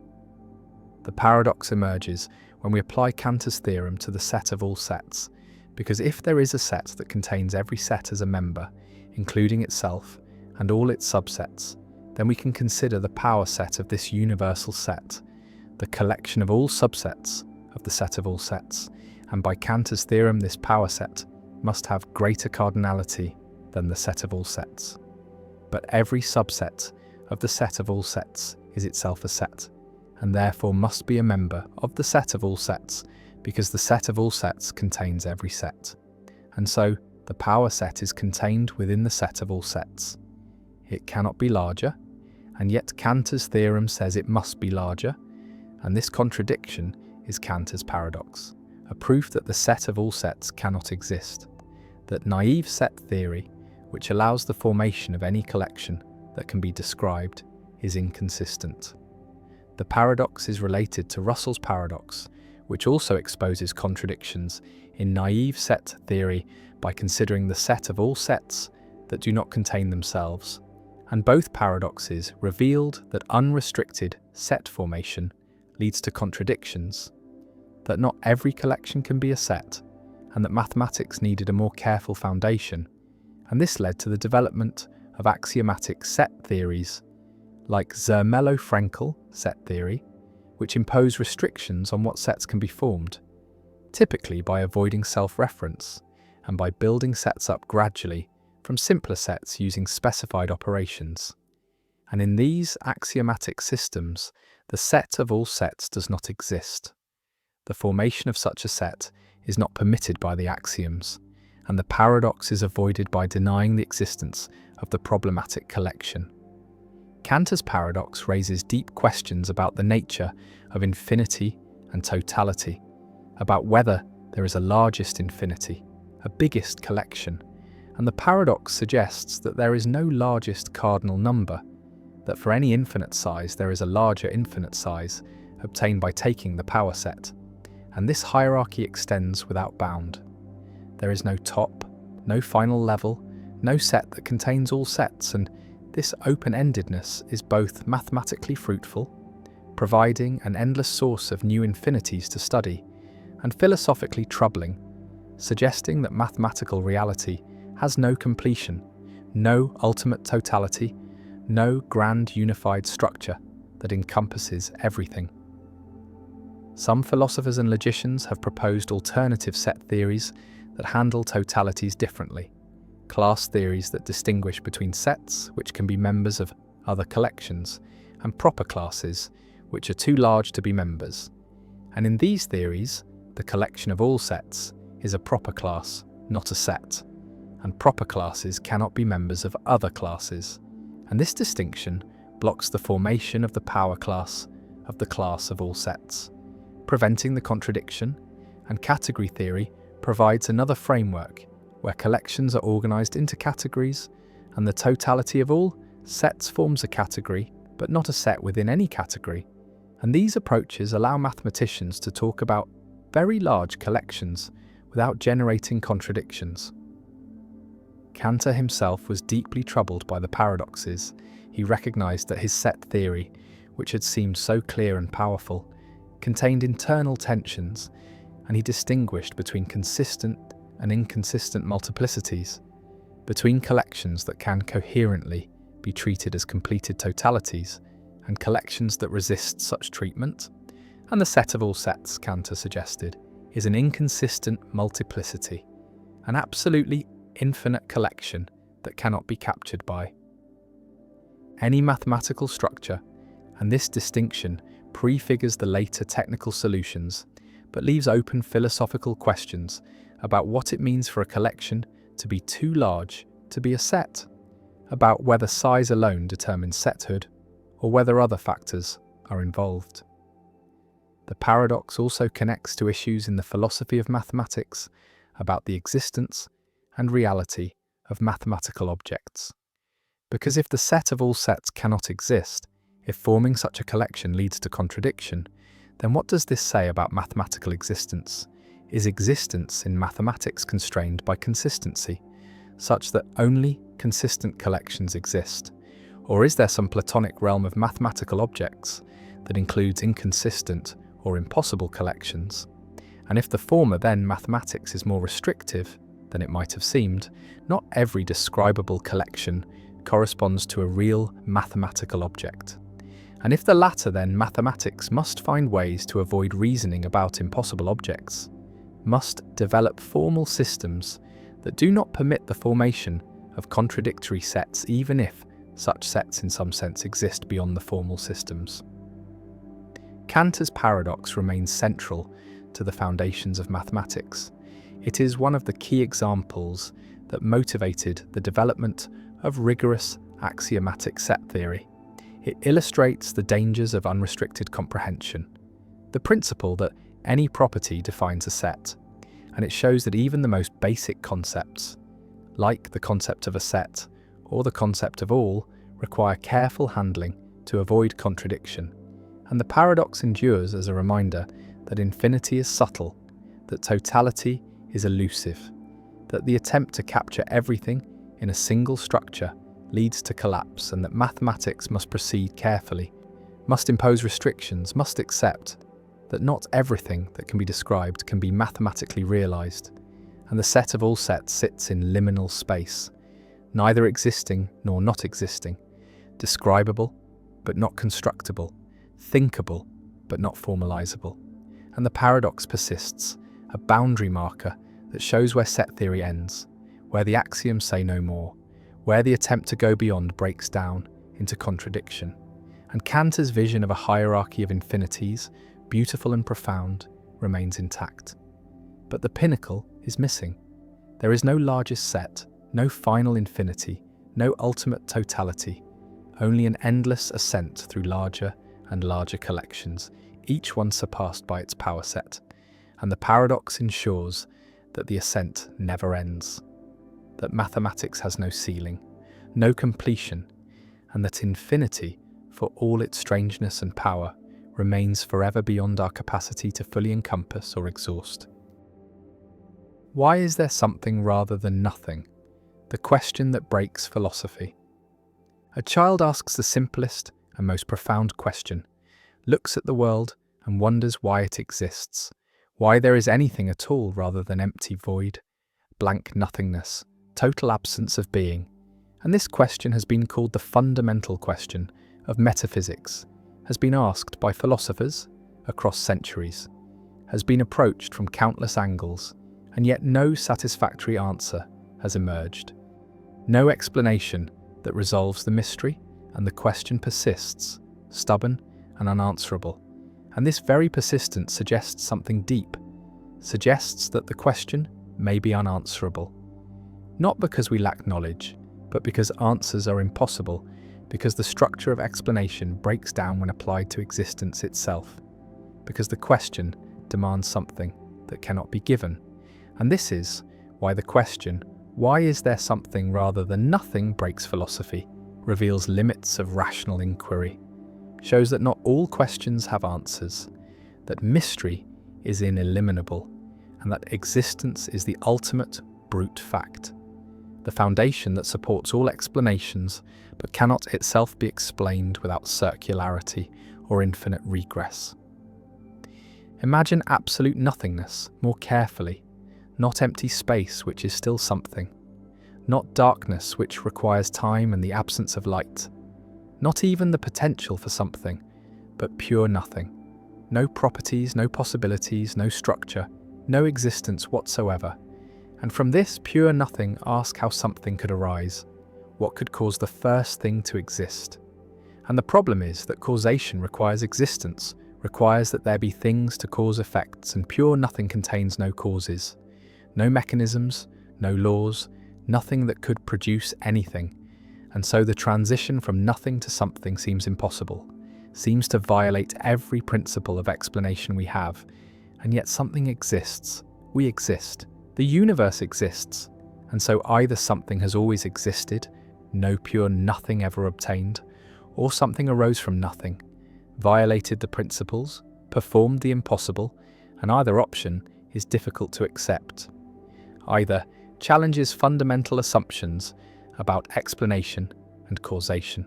Speaker 1: The paradox emerges when we apply Cantor's theorem to the set of all sets, because if there is a set that contains every set as a member, including itself and all its subsets, then we can consider the power set of this universal set, the collection of all subsets of the set of all sets, and by Cantor's theorem this power set must have greater cardinality than the set of all sets. But every subset of the set of all sets is itself a set, and therefore must be a member of the set of all sets, because the set of all sets contains every set. And so, the power set is contained within the set of all sets. It cannot be larger, and yet Cantor's theorem says it must be larger, and this contradiction is Cantor's paradox, a proof that the set of all sets cannot exist, that naive set theory, which allows the formation of any collection that can be described, is inconsistent. The paradox is related to Russell's paradox, which also exposes contradictions in naive set theory by considering the set of all sets that do not contain themselves, and both paradoxes revealed that unrestricted set formation leads to contradictions, that not every collection can be a set, and that mathematics needed a more careful foundation, and this led to the development of axiomatic set theories like Zermelo-Fraenkel set theory, which impose restrictions on what sets can be formed, typically by avoiding self-reference and by building sets up gradually from simpler sets using specified operations. And in these axiomatic systems, the set of all sets does not exist. The formation of such a set is not permitted by the axioms, and the paradox is avoided by denying the existence of the problematic collection. Cantor's paradox raises deep questions about the nature of infinity and totality, about whether there is a largest infinity, a biggest collection, and the paradox suggests that there is no largest cardinal number, that for any infinite size there is a larger infinite size obtained by taking the power set, and this hierarchy extends without bound. There is no top, no final level, no set that contains all sets, and this open-endedness is both mathematically fruitful, providing an endless source of new infinities to study, and philosophically troubling, suggesting that mathematical reality has no completion, no ultimate totality, no grand unified structure that encompasses everything. Some philosophers and logicians have proposed alternative set theories that handle totalities differently, class theories that distinguish between sets, which can be members of other collections, and proper classes, which are too large to be members. And in these theories, the collection of all sets, is a proper class, not a set, and proper classes cannot be members of other classes, and this distinction blocks the formation of the power class of the class of all sets, preventing the contradiction, and category theory provides another framework where collections are organized into categories, and the totality of all sets forms a category, but not a set within any category, and these approaches allow mathematicians to talk about very large collections without generating contradictions. Cantor himself was deeply troubled by the paradoxes. He recognized that his set theory, which had seemed so clear and powerful, contained internal tensions, and he distinguished between consistent and inconsistent multiplicities, between collections that can coherently be treated as completed totalities and collections that resist such treatment, and the set of all sets, Cantor suggested, is an inconsistent multiplicity, an absolutely infinite collection that cannot be captured by any mathematical structure, and this distinction prefigures the later technical solutions, but leaves open philosophical questions about what it means for a collection to be too large to be a set, about whether size alone determines sethood, or whether other factors are involved. The paradox also connects to issues in the philosophy of mathematics about the existence and reality of mathematical objects. Because if the set of all sets cannot exist, if forming such a collection leads to contradiction, then what does this say about mathematical existence? Is existence in mathematics constrained by consistency, such that only consistent collections exist? Or is there some Platonic realm of mathematical objects that includes inconsistent or impossible collections? And if the former, then mathematics is more restrictive than it might have seemed. Not every describable collection corresponds to a real mathematical object. And if the latter, then mathematics must find ways to avoid reasoning about impossible objects, must develop formal systems that do not permit the formation of contradictory sets, even if such sets in some sense exist beyond the formal systems. Cantor's paradox remains central to the foundations of mathematics. It is one of the key examples that motivated the development of rigorous axiomatic set theory. It illustrates the dangers of unrestricted comprehension, the principle that any property defines a set, and it shows that even the most basic concepts, like the concept of a set or the concept of all, require careful handling to avoid contradiction. And the paradox endures as a reminder that infinity is subtle, that totality is elusive, that the attempt to capture everything in a single structure leads to collapse, and that mathematics must proceed carefully, must impose restrictions, must accept that not everything that can be described can be mathematically realized, and the set of all sets sits in liminal space, neither existing nor not existing, describable but not constructible, thinkable but not formalizable. And the paradox persists, a boundary marker that shows where set theory ends, where the axioms say no more, where the attempt to go beyond breaks down into contradiction. And Cantor's vision of a hierarchy of infinities, beautiful and profound, remains intact. But the pinnacle is missing. There is no largest set, no final infinity, no ultimate totality, only an endless ascent through larger and larger collections, each one surpassed by its power set. And the paradox ensures that the ascent never ends, that mathematics has no ceiling, no completion, and that infinity, for all its strangeness and power, remains forever beyond our capacity to fully encompass or exhaust. Why is there something rather than nothing? The question that breaks philosophy. A child asks the simplest and most profound question, looks at the world and wonders why it exists, why there is anything at all rather than empty void, blank nothingness, total absence of being. And this question has been called the fundamental question of metaphysics, has been asked by philosophers across centuries, has been approached from countless angles, and yet no satisfactory answer has emerged. No explanation that resolves the mystery, and the question persists, stubborn and unanswerable. And this very persistence suggests something deep, suggests that the question may be unanswerable. Not because we lack knowledge, but because answers are impossible, because the structure of explanation breaks down when applied to existence itself, because the question demands something that cannot be given. And this is why the question, why is there something rather than nothing, breaks philosophy, reveals limits of rational inquiry, shows that not all questions have answers, that mystery is ineliminable, and that existence is the ultimate brute fact, the foundation that supports all explanations but cannot itself be explained without circularity or infinite regress. Imagine absolute nothingness more carefully, not empty space which is still something, not darkness which requires time and the absence of light, not even the potential for something, but pure nothing. No properties, no possibilities, no structure, no existence whatsoever. And from this pure nothing, ask how something could arise, what could cause the first thing to exist. And the problem is that causation requires existence, requires that there be things to cause effects, and pure nothing contains no causes, no mechanisms, no laws, nothing that could produce anything. And so the transition from nothing to something seems impossible, seems to violate every principle of explanation we have. And yet something exists, we exist, the universe exists, and so either something has always existed, no pure nothing ever obtained, or something arose from nothing, violated the principles, performed the impossible, and either option is difficult to accept. Either challenges fundamental assumptions about explanation and causation.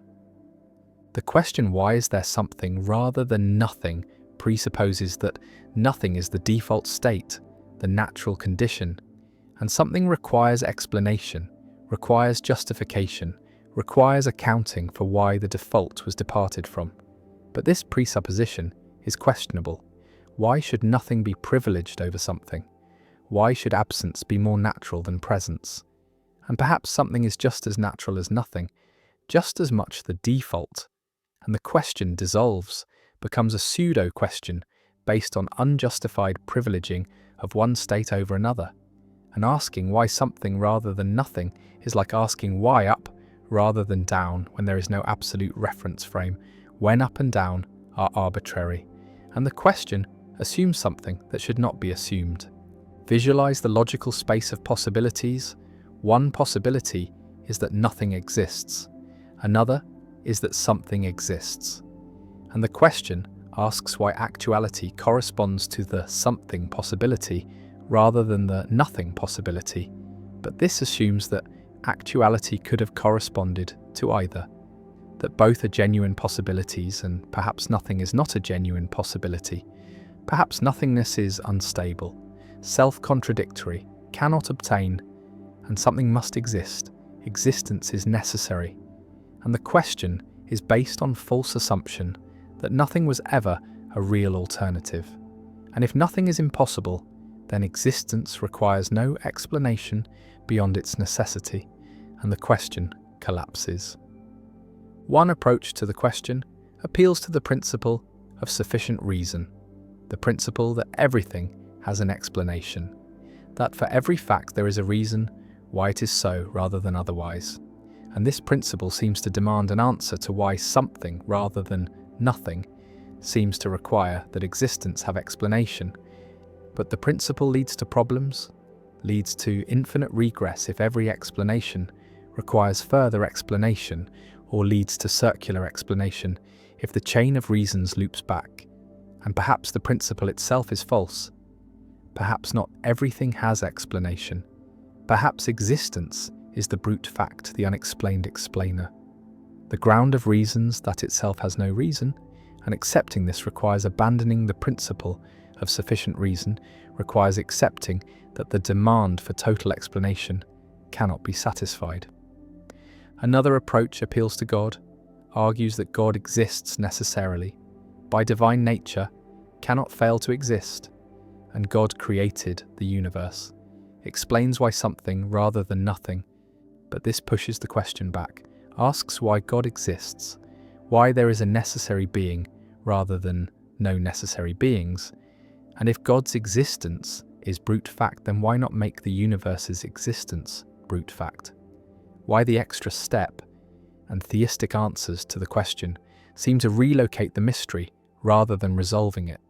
Speaker 1: The question, why is there something rather than nothing, presupposes that nothing is the default state, the natural condition, and something requires explanation, requires justification, requires accounting for why the default was departed from. But this presupposition is questionable. Why should nothing be privileged over something? Why should absence be more natural than presence? And perhaps something is just as natural as nothing, just as much the default. And the question dissolves, becomes a pseudo-question based on unjustified privileging of one state over another. And asking why something rather than nothing is like asking why up rather than down when there is no absolute reference frame, when up and down are arbitrary. And the question assumes something that should not be assumed. Visualize the logical space of possibilities. One possibility is that nothing exists. Another is that something exists. And the question asks why actuality corresponds to the something possibility rather than the nothing possibility. But this assumes that actuality could have corresponded to either, that both are genuine possibilities and perhaps nothing is not a genuine possibility. Perhaps nothingness is unstable, self-contradictory, cannot obtain, and something must exist. Existence is necessary. And the question is based on false assumption that nothing was ever a real alternative. And if nothing is impossible, then existence requires no explanation beyond its necessity, and the question collapses. One approach to the question appeals to the principle of sufficient reason, the principle that everything has an explanation, that for every fact there is a reason why it is so rather than otherwise. And this principle seems to demand an answer to why something rather than nothing seems to require that existence have explanation. But the principle leads to problems, leads to infinite regress if every explanation requires further explanation, or leads to circular explanation if the chain of reasons loops back. And perhaps the principle itself is false. Perhaps not everything has explanation. Perhaps existence is the brute fact, the unexplained explainer. The ground of reasons that itself has no reason, and accepting this requires abandoning the principle of sufficient reason, requires accepting that the demand for total explanation cannot be satisfied. Another approach appeals to God, argues that God exists necessarily, by divine nature, cannot fail to exist, and God created the universe, explains why something rather than nothing, but this pushes the question back, asks why God exists, why there is a necessary being rather than no necessary beings, and if God's existence is brute fact, then why not make the universe's existence brute fact? Why the extra step and theistic answers to the question seem to relocate the mystery rather than resolving it?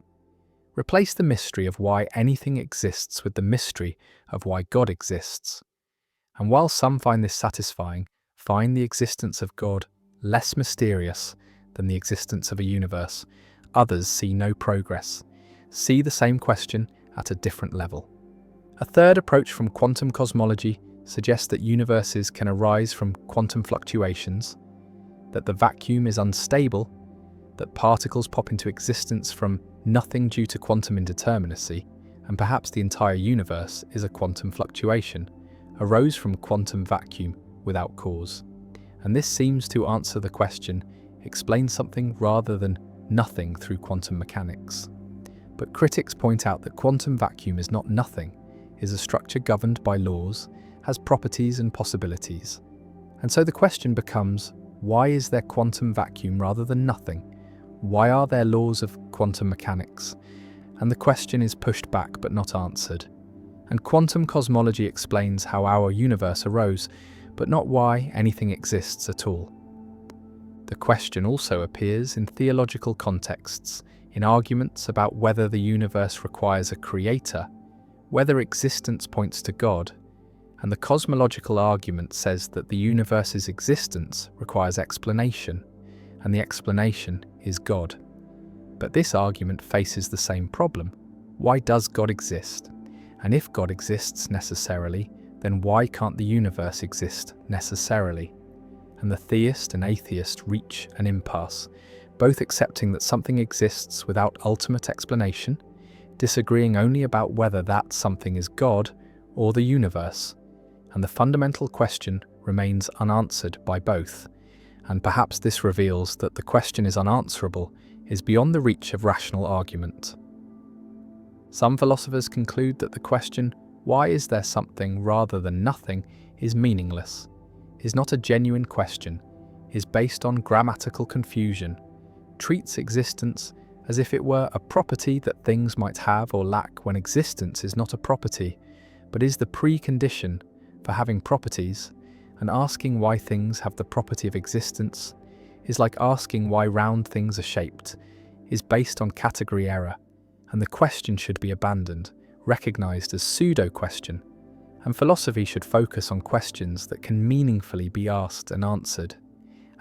Speaker 1: Replace the mystery of why anything exists with the mystery of why God exists. And while some find this satisfying, find the existence of God less mysterious than the existence of a universe, others see no progress, see the same question at a different level. A third approach from quantum cosmology suggests that universes can arise from quantum fluctuations, that the vacuum is unstable, that particles pop into existence from nothing due to quantum indeterminacy, and perhaps the entire universe is a quantum fluctuation, arose from quantum vacuum without cause. And this seems to answer the question, explain something rather than nothing through quantum mechanics. But critics point out that quantum vacuum is not nothing, is a structure governed by laws, has properties and possibilities. And so the question becomes, why is there quantum vacuum rather than nothing? Why are there laws of quantum mechanics? And the question is pushed back but not answered. And quantum cosmology explains how our universe arose, but not why anything exists at all. The question also appears in theological contexts, in arguments about whether the universe requires a creator, whether existence points to God, and the cosmological argument says that the universe's existence requires explanation, and the explanation is God. But this argument faces the same problem. Why does God exist? And if God exists necessarily, then why can't the universe exist necessarily? And the theist and atheist reach an impasse, both accepting that something exists without ultimate explanation, disagreeing only about whether that something is God or the universe. And the fundamental question remains unanswered by both. And perhaps this reveals that the question is unanswerable, is beyond the reach of rational argument. Some philosophers conclude that the question, why is there something rather than nothing, is meaningless, is not a genuine question, is based on grammatical confusion, treats existence as if it were a property that things might have or lack when existence is not a property, but is the precondition for having properties, and asking why things have the property of existence is like asking why round things are shaped, is based on category error, and the question should be abandoned, recognized as pseudo-question, and philosophy should focus on questions that can meaningfully be asked and answered.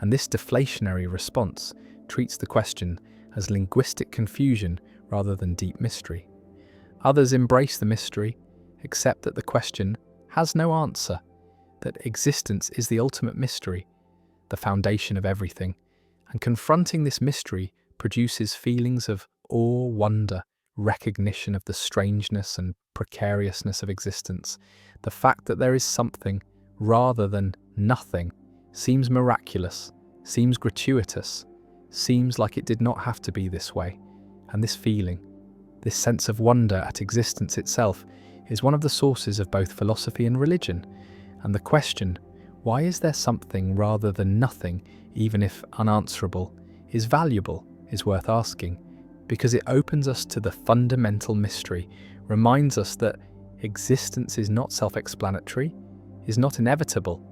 Speaker 1: And this deflationary response treats the question as linguistic confusion rather than deep mystery. Others embrace the mystery, accept that the question has no answer, that existence is the ultimate mystery, the foundation of everything, and confronting this mystery produces feelings of awe, wonder, recognition of the strangeness and precariousness of existence. The fact that there is something rather than nothing seems miraculous, seems gratuitous, seems like it did not have to be this way. And this feeling, this sense of wonder at existence itself, is one of the sources of both philosophy and religion. And the question, why is there something rather than nothing, even if unanswerable, is valuable, is worth asking, because it opens us to the fundamental mystery, reminds us that existence is not self-explanatory, is not inevitable,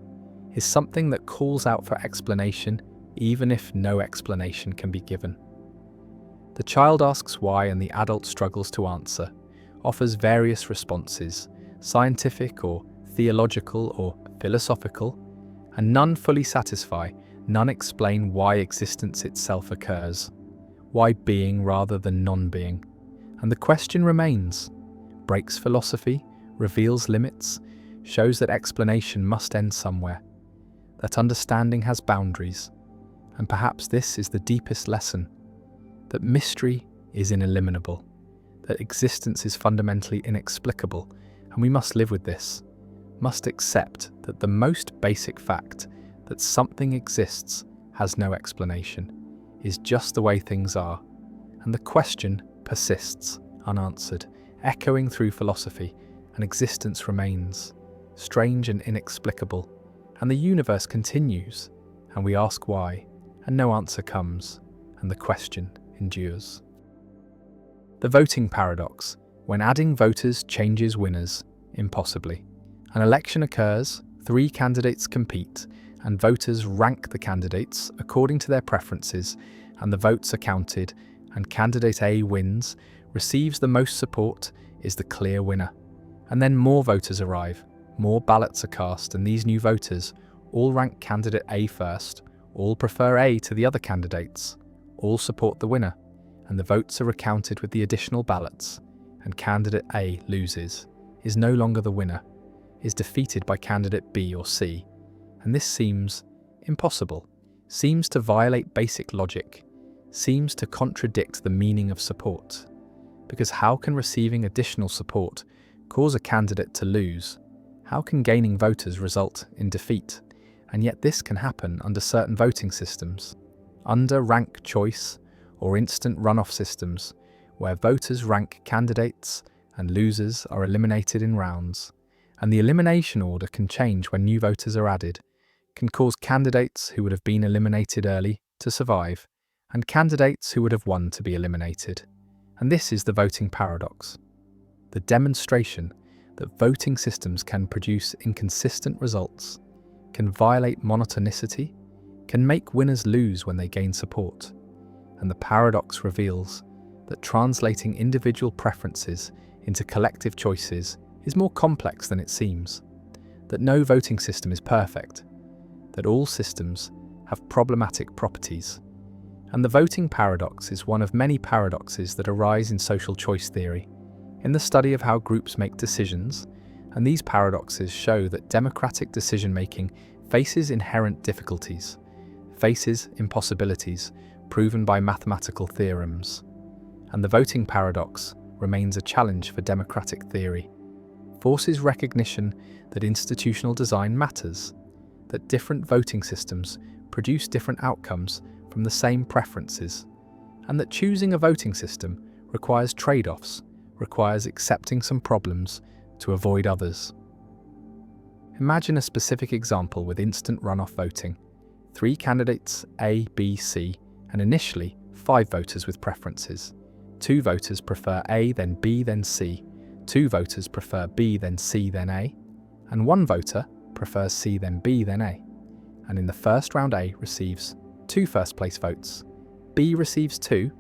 Speaker 1: is something that calls out for explanation, even if no explanation can be given. The child asks why and the adult struggles to answer, offers various responses, scientific or theological or philosophical, and none fully satisfy, none explain why existence itself occurs, why being rather than non-being. And the question remains, breaks philosophy, reveals limits, shows that explanation must end somewhere, that understanding has boundaries, and perhaps this is the deepest lesson, that mystery is ineliminable, that existence is fundamentally inexplicable, and we must live with this, must accept that the most basic fact that something exists has no explanation, is just the way things are, and the question persists unanswered, echoing through philosophy, and existence remains strange and inexplicable, and the universe continues, and we ask why, and no answer comes, and the question endures. The voting paradox. When adding voters changes winners, impossibly. An election occurs, 3 candidates compete, and voters rank the candidates according to their preferences, and the votes are counted, and candidate A wins, receives the most support, is the clear winner. And then more voters arrive, more ballots are cast, and these new voters all rank candidate A first, all prefer A to the other candidates, all support the winner, and the votes are recounted with the additional ballots, and candidate A loses, is no longer the winner, is defeated by candidate B or C, and this seems impossible, seems to violate basic logic, seems to contradict the meaning of support. Because how can receiving additional support cause a candidate to lose? How can gaining voters result in defeat? And yet this can happen under certain voting systems, under rank choice or instant runoff systems, where voters rank candidates and losers are eliminated in rounds. And the elimination order can change when new voters are added, can cause candidates who would have been eliminated early to survive, and candidates who would have won to be eliminated. And this is the voting paradox, the demonstration that voting systems can produce inconsistent results, can violate monotonicity, can make winners lose when they gain support. And the paradox reveals that translating individual preferences into collective choices is more complex than it seems, that no voting system is perfect, that all systems have problematic properties. And the voting paradox is one of many paradoxes that arise in social choice theory, in the study of how groups make decisions, and these paradoxes show that democratic decision-making faces inherent difficulties, faces impossibilities proven by mathematical theorems. And the voting paradox remains a challenge for democratic theory, forces recognition that institutional design matters, that different voting systems produce different outcomes from the same preferences, and that choosing a voting system requires trade-offs, requires accepting some problems to avoid others. Imagine a specific example with instant runoff voting. 3 candidates A, B, C, and initially 5 voters with preferences. 2 voters prefer A, then B, then C. 2 voters prefer B, then C, then A. And 1 voter prefers C, then B, then A. And in the first round, A receives 2 first-place votes. B receives 2,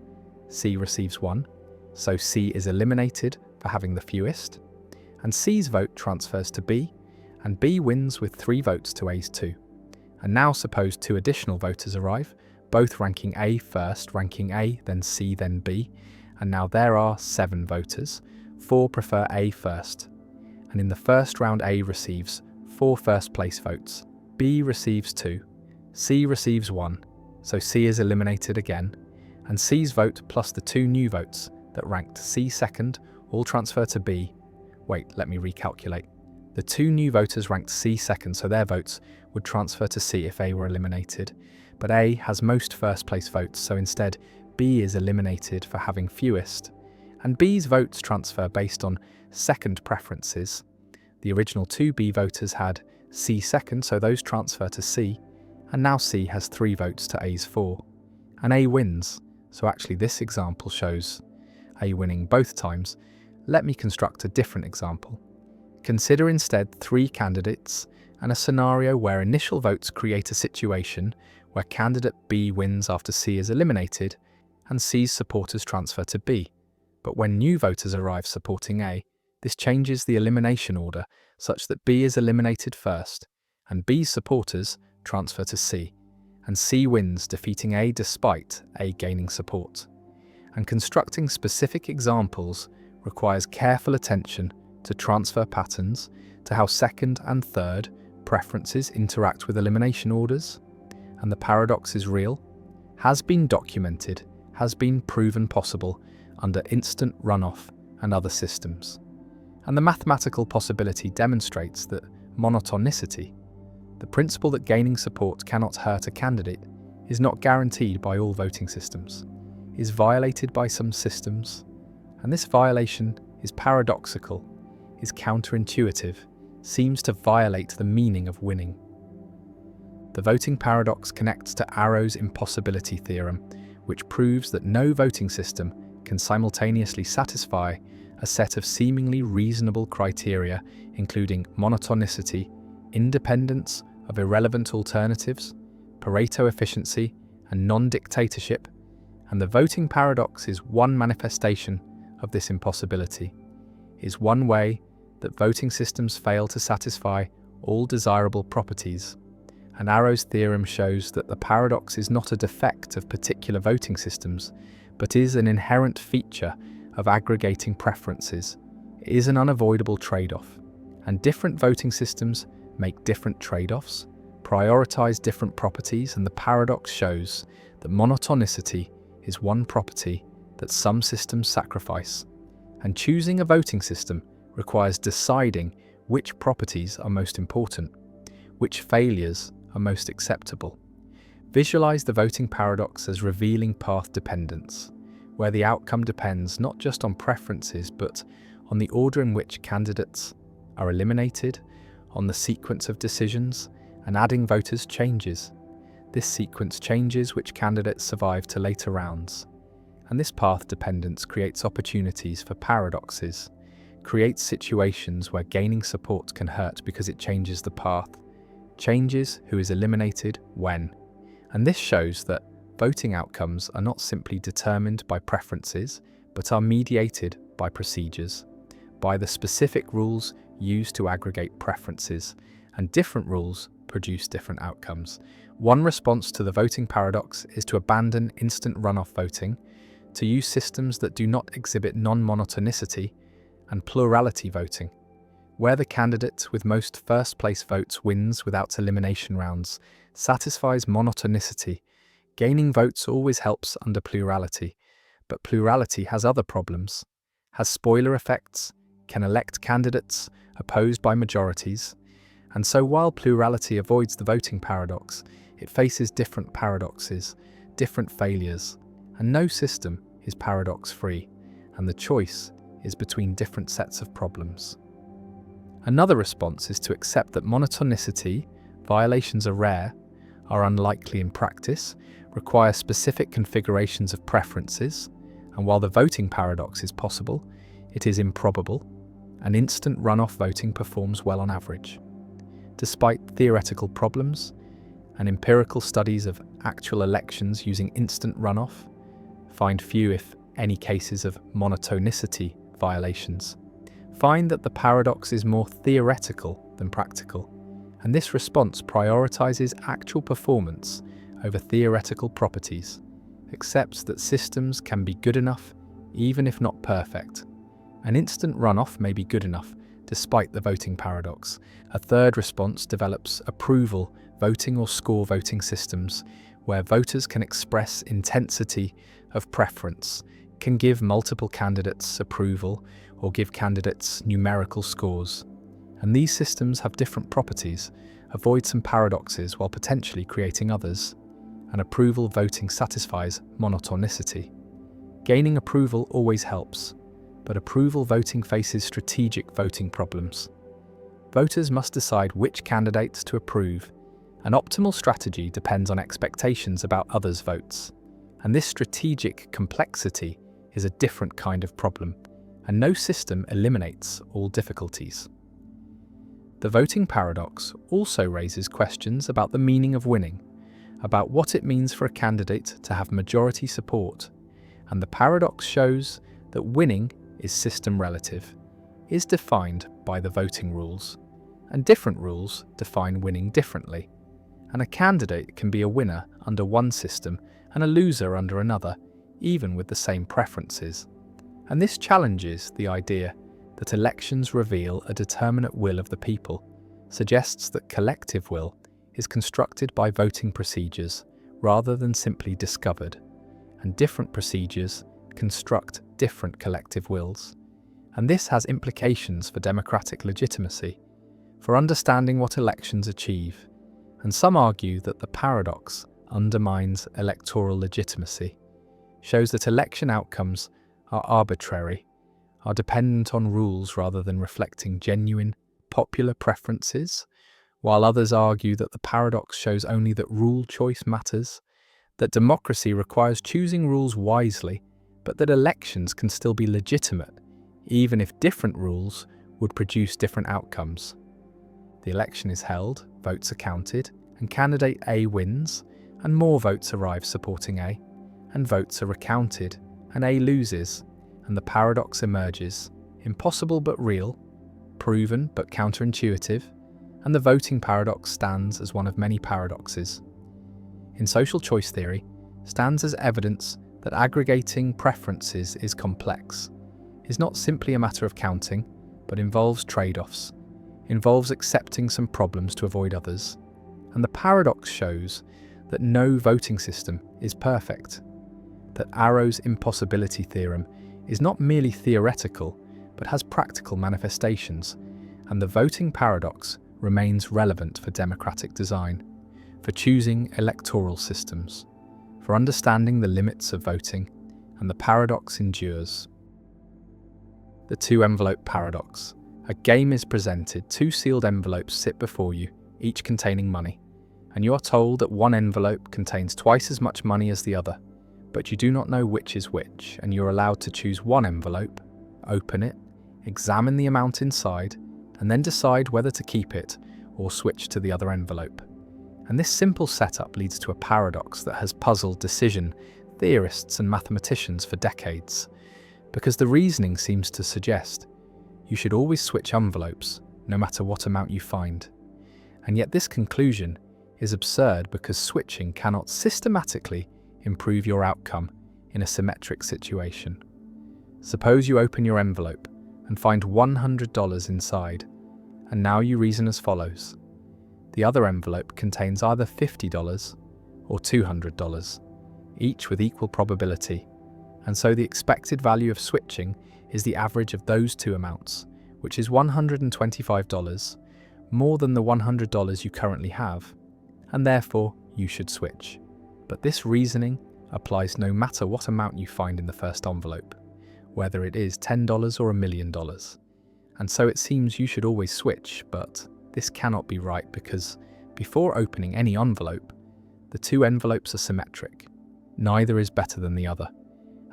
Speaker 1: C receives 1, so C is eliminated for having the fewest. And C's vote transfers to B, and B wins with 3 votes to A's 2. And now suppose 2 additional voters arrive, both ranking A first, ranking A, then C, then B, and now there are 7 voters. 4 prefer A first, and in the first round A receives 4 first-place votes. B receives 2, C receives 1, so C is eliminated again, and C's vote plus the 2 new votes that ranked C second all transfer to B. Wait, let me recalculate. The 2 new voters ranked C second, so their votes would transfer to C if A were eliminated, but A has most first-place votes, so instead B is eliminated for having fewest, and B's votes transfer based on second preferences. The original 2 B voters had C second, so those transfer to C, and now C has 3 votes to A's 4. And A wins, so actually this example shows A winning both times. Let me construct a different example. Consider instead 3 candidates and a scenario where initial votes create a situation where candidate B wins after C is eliminated, and C's supporters transfer to B. But when new voters arrive supporting A, this changes the elimination order such that B is eliminated first, and B's supporters transfer to C, and C wins, defeating A despite A gaining support. And constructing specific examples requires careful attention to transfer patterns, to how second and third preferences interact with elimination orders. And the paradox is real, has been documented, has been proven possible under instant runoff and other systems. And the mathematical possibility demonstrates that monotonicity, the principle that gaining support cannot hurt a candidate, is not guaranteed by all voting systems, is violated by some systems, and this violation is paradoxical, is counterintuitive, seems to violate the meaning of winning. The voting paradox connects to Arrow's impossibility theorem, which proves that no voting system can simultaneously satisfy a set of seemingly reasonable criteria including monotonicity, independence of irrelevant alternatives, Pareto efficiency, and non-dictatorship, and the voting paradox is one manifestation of this impossibility, is one way that voting systems fail to satisfy all desirable properties. And Arrow's theorem shows that the paradox is not a defect of particular voting systems, but is an inherent feature of aggregating preferences. It is an unavoidable trade-off, and different voting systems make different trade-offs, prioritize different properties, and the paradox shows that monotonicity is one property that some systems sacrifice. And choosing a voting system requires deciding which properties are most important, which failures are most acceptable. Visualize the voting paradox as revealing path dependence, where the outcome depends not just on preferences but on the order in which candidates are eliminated, on the sequence of decisions, and adding voters changes. This sequence changes which candidates survive to later rounds. And this path dependence creates opportunities for paradoxes, creates situations where gaining support can hurt because it changes the path, changes who is eliminated when. And this shows that voting outcomes are not simply determined by preferences, but are mediated by procedures, by the specific rules used to aggregate preferences, and different rules produce different outcomes. One response to the voting paradox is to abandon instant runoff voting, to use systems that do not exhibit non-monotonicity and plurality voting, where the candidate with most first-place votes wins without elimination rounds, satisfies monotonicity. Gaining votes always helps under plurality, but plurality has other problems, has spoiler effects, can elect candidates opposed by majorities, and so while plurality avoids the voting paradox, it faces different paradoxes, different failures, and no system is paradox-free, and the choice is between different sets of problems. Another response is to accept that monotonicity, violations are rare, are unlikely in practice, require specific configurations of preferences, and while the voting paradox is possible, it is improbable, and instant runoff voting performs well on average. Despite theoretical problems, and empirical studies of actual elections using instant runoff find few, if any, cases of monotonicity violations, find that the paradox is more theoretical than practical, and this response prioritizes actual performance over theoretical properties, accepts that systems can be good enough even if not perfect. An instant runoff may be good enough despite the voting paradox. A third response develops approval voting or score voting systems, where voters can express intensity of preference, can give multiple candidates approval, or give candidates numerical scores. And these systems have different properties, avoid some paradoxes while potentially creating others. And approval voting satisfies monotonicity. Gaining approval always helps, but approval voting faces strategic voting problems. Voters must decide which candidates to approve. An optimal strategy depends on expectations about others' votes, and this strategic complexity is a different kind of problem, and no system eliminates all difficulties. The voting paradox also raises questions about the meaning of winning, about what it means for a candidate to have majority support, and the paradox shows that winning is system relative, is defined by the voting rules, and different rules define winning differently. And a candidate can be a winner under one system and a loser under another, even with the same preferences. And this challenges the idea that elections reveal a determinate will of the people, suggests that collective will is constructed by voting procedures rather than simply discovered, and different procedures construct different collective wills. And this has implications for democratic legitimacy, for understanding what elections achieve, and some argue that the paradox undermines electoral legitimacy, shows that election outcomes are arbitrary, are dependent on rules rather than reflecting genuine popular preferences, while others argue that the paradox shows only that rule choice matters, that democracy requires choosing rules wisely, but that elections can still be legitimate even if different rules would produce different outcomes. The election is held, votes are counted, and candidate A wins, and more votes arrive supporting A, and votes are recounted, and A loses, and the paradox emerges, impossible but real, proven but counterintuitive, and the voting paradox stands as one of many paradoxes. In social choice theory, stands as evidence that aggregating preferences is complex, is not simply a matter of counting, but involves trade-offs, involves accepting some problems to avoid others, and the paradox shows that no voting system is perfect, that Arrow's impossibility theorem is not merely theoretical, but has practical manifestations, and the voting paradox remains relevant for democratic design, for choosing electoral systems, for understanding the limits of voting, and the paradox endures. The two-envelope paradox. A game is presented, two sealed envelopes sit before you, each containing money, and you are told that one envelope contains twice as much money as the other, but you do not know which is which, and you're allowed to choose one envelope, open it, examine the amount inside, and then decide whether to keep it or switch to the other envelope. And this simple setup leads to a paradox that has puzzled decision theorists and mathematicians for decades, because the reasoning seems to suggest you should always switch envelopes, no matter what amount you find. And yet this conclusion is absurd because switching cannot systematically improve your outcome in a symmetric situation. Suppose you open your envelope and find $100 inside, and now you reason as follows. The other envelope contains either $50 or $200, each with equal probability, and so the expected value of switching is the average of those two amounts, which is $125, more than the $100 you currently have, and therefore you should switch. But this reasoning applies no matter what amount you find in the first envelope, whether it is $10 or $1 million. And so it seems you should always switch, but this cannot be right because before opening any envelope, the two envelopes are symmetric. Neither is better than the other,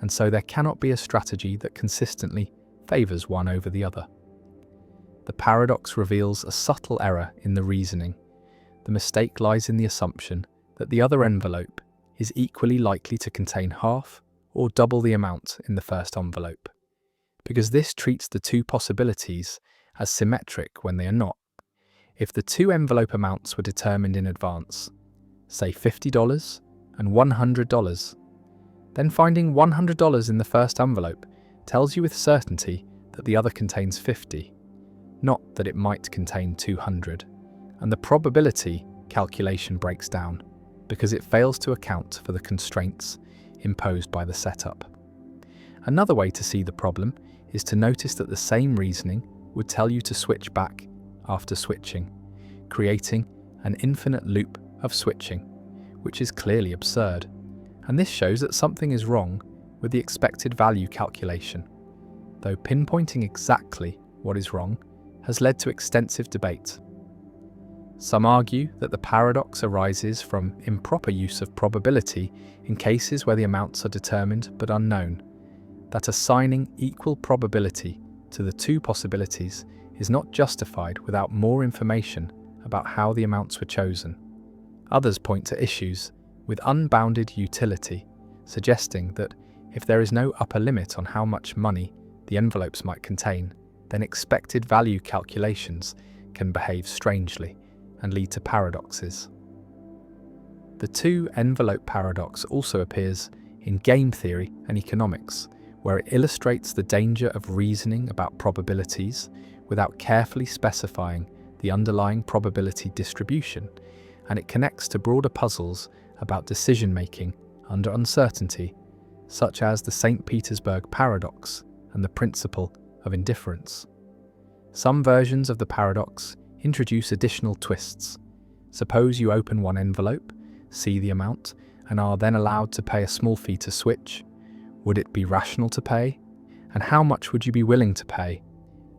Speaker 1: and so there cannot be a strategy that consistently favors one over the other. The paradox reveals a subtle error in the reasoning. The mistake lies in the assumption that the other envelope is equally likely to contain half or double the amount in the first envelope, because this treats the two possibilities as symmetric when they are not. If the two envelope amounts were determined in advance, say $50 and $100, then finding $100 in the first envelope tells you with certainty that the other contains 50, not that it might contain 200, and the probability calculation breaks down because it fails to account for the constraints imposed by the setup. Another way to see the problem is to notice that the same reasoning would tell you to switch back after switching, creating an infinite loop of switching, which is clearly absurd. And this shows that something is wrong with the expected value calculation, though pinpointing exactly what is wrong has led to extensive debate. Some argue that the paradox arises from improper use of probability in cases where the amounts are determined but unknown, that assigning equal probability to the two possibilities is not justified without more information about how the amounts were chosen. Others point to issues with unbounded utility, suggesting that if there is no upper limit on how much money the envelopes might contain, then expected value calculations can behave strangely and lead to paradoxes. The two-envelope paradox also appears in game theory and economics, where it illustrates the danger of reasoning about probabilities without carefully specifying the underlying probability distribution, and it connects to broader puzzles about decision-making under uncertainty, such as the St. Petersburg paradox and the principle of indifference. Some versions of the paradox introduce additional twists. Suppose you open one envelope, see the amount, and are then allowed to pay a small fee to switch. Would it be rational to pay? And how much would you be willing to pay?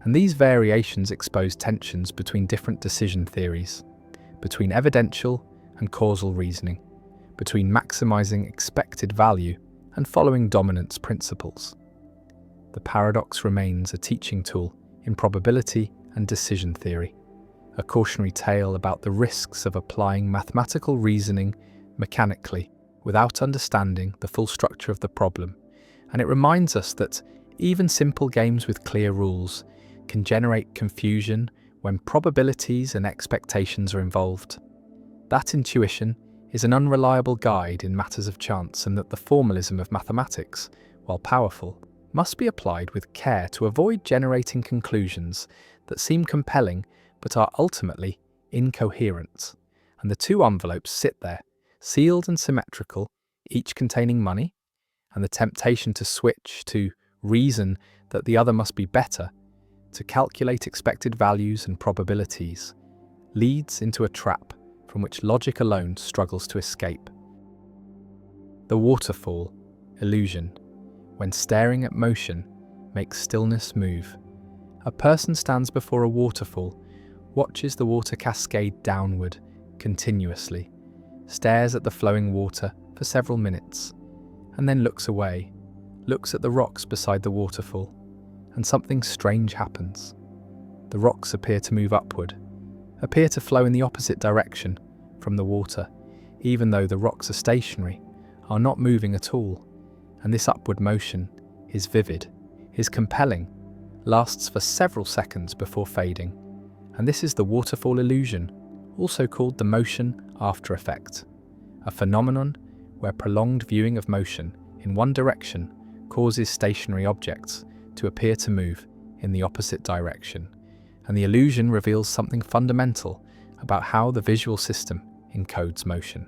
Speaker 1: And these variations expose tensions between different decision theories, between evidential and causal reasoning, between maximizing expected value and following dominance principles. the paradox remains a teaching tool in probability and decision theory, a cautionary tale about the risks of applying mathematical reasoning mechanically without understanding the full structure of the problem. And it reminds us that even simple games with clear rules can generate confusion when probabilities and expectations are involved. That intuition is an unreliable guide in matters of chance, and that the formalism of mathematics, while powerful, must be applied with care to avoid generating conclusions that seem compelling but are ultimately incoherent. And the two envelopes sit there, sealed and symmetrical, each containing money, and the temptation to switch, to reason that the other must be better, to calculate expected values and probabilities, leads into a trap from which logic alone struggles to escape. The waterfall illusion, when staring at motion, makes stillness move. A person stands before a waterfall, watches the water cascade downward continuously, stares at the flowing water for several minutes, and then looks away, looks at the rocks beside the waterfall, and something strange happens. The rocks appear to move upward, appear to flow in the opposite direction from the water, even though the rocks are stationary, are not moving at all. And this upward motion is vivid, is compelling, lasts for several seconds before fading. And this is the waterfall illusion, also called the motion after effect, a phenomenon where prolonged viewing of motion in one direction causes stationary objects to appear to move in the opposite direction. And the illusion reveals something fundamental about how the visual system encodes motion.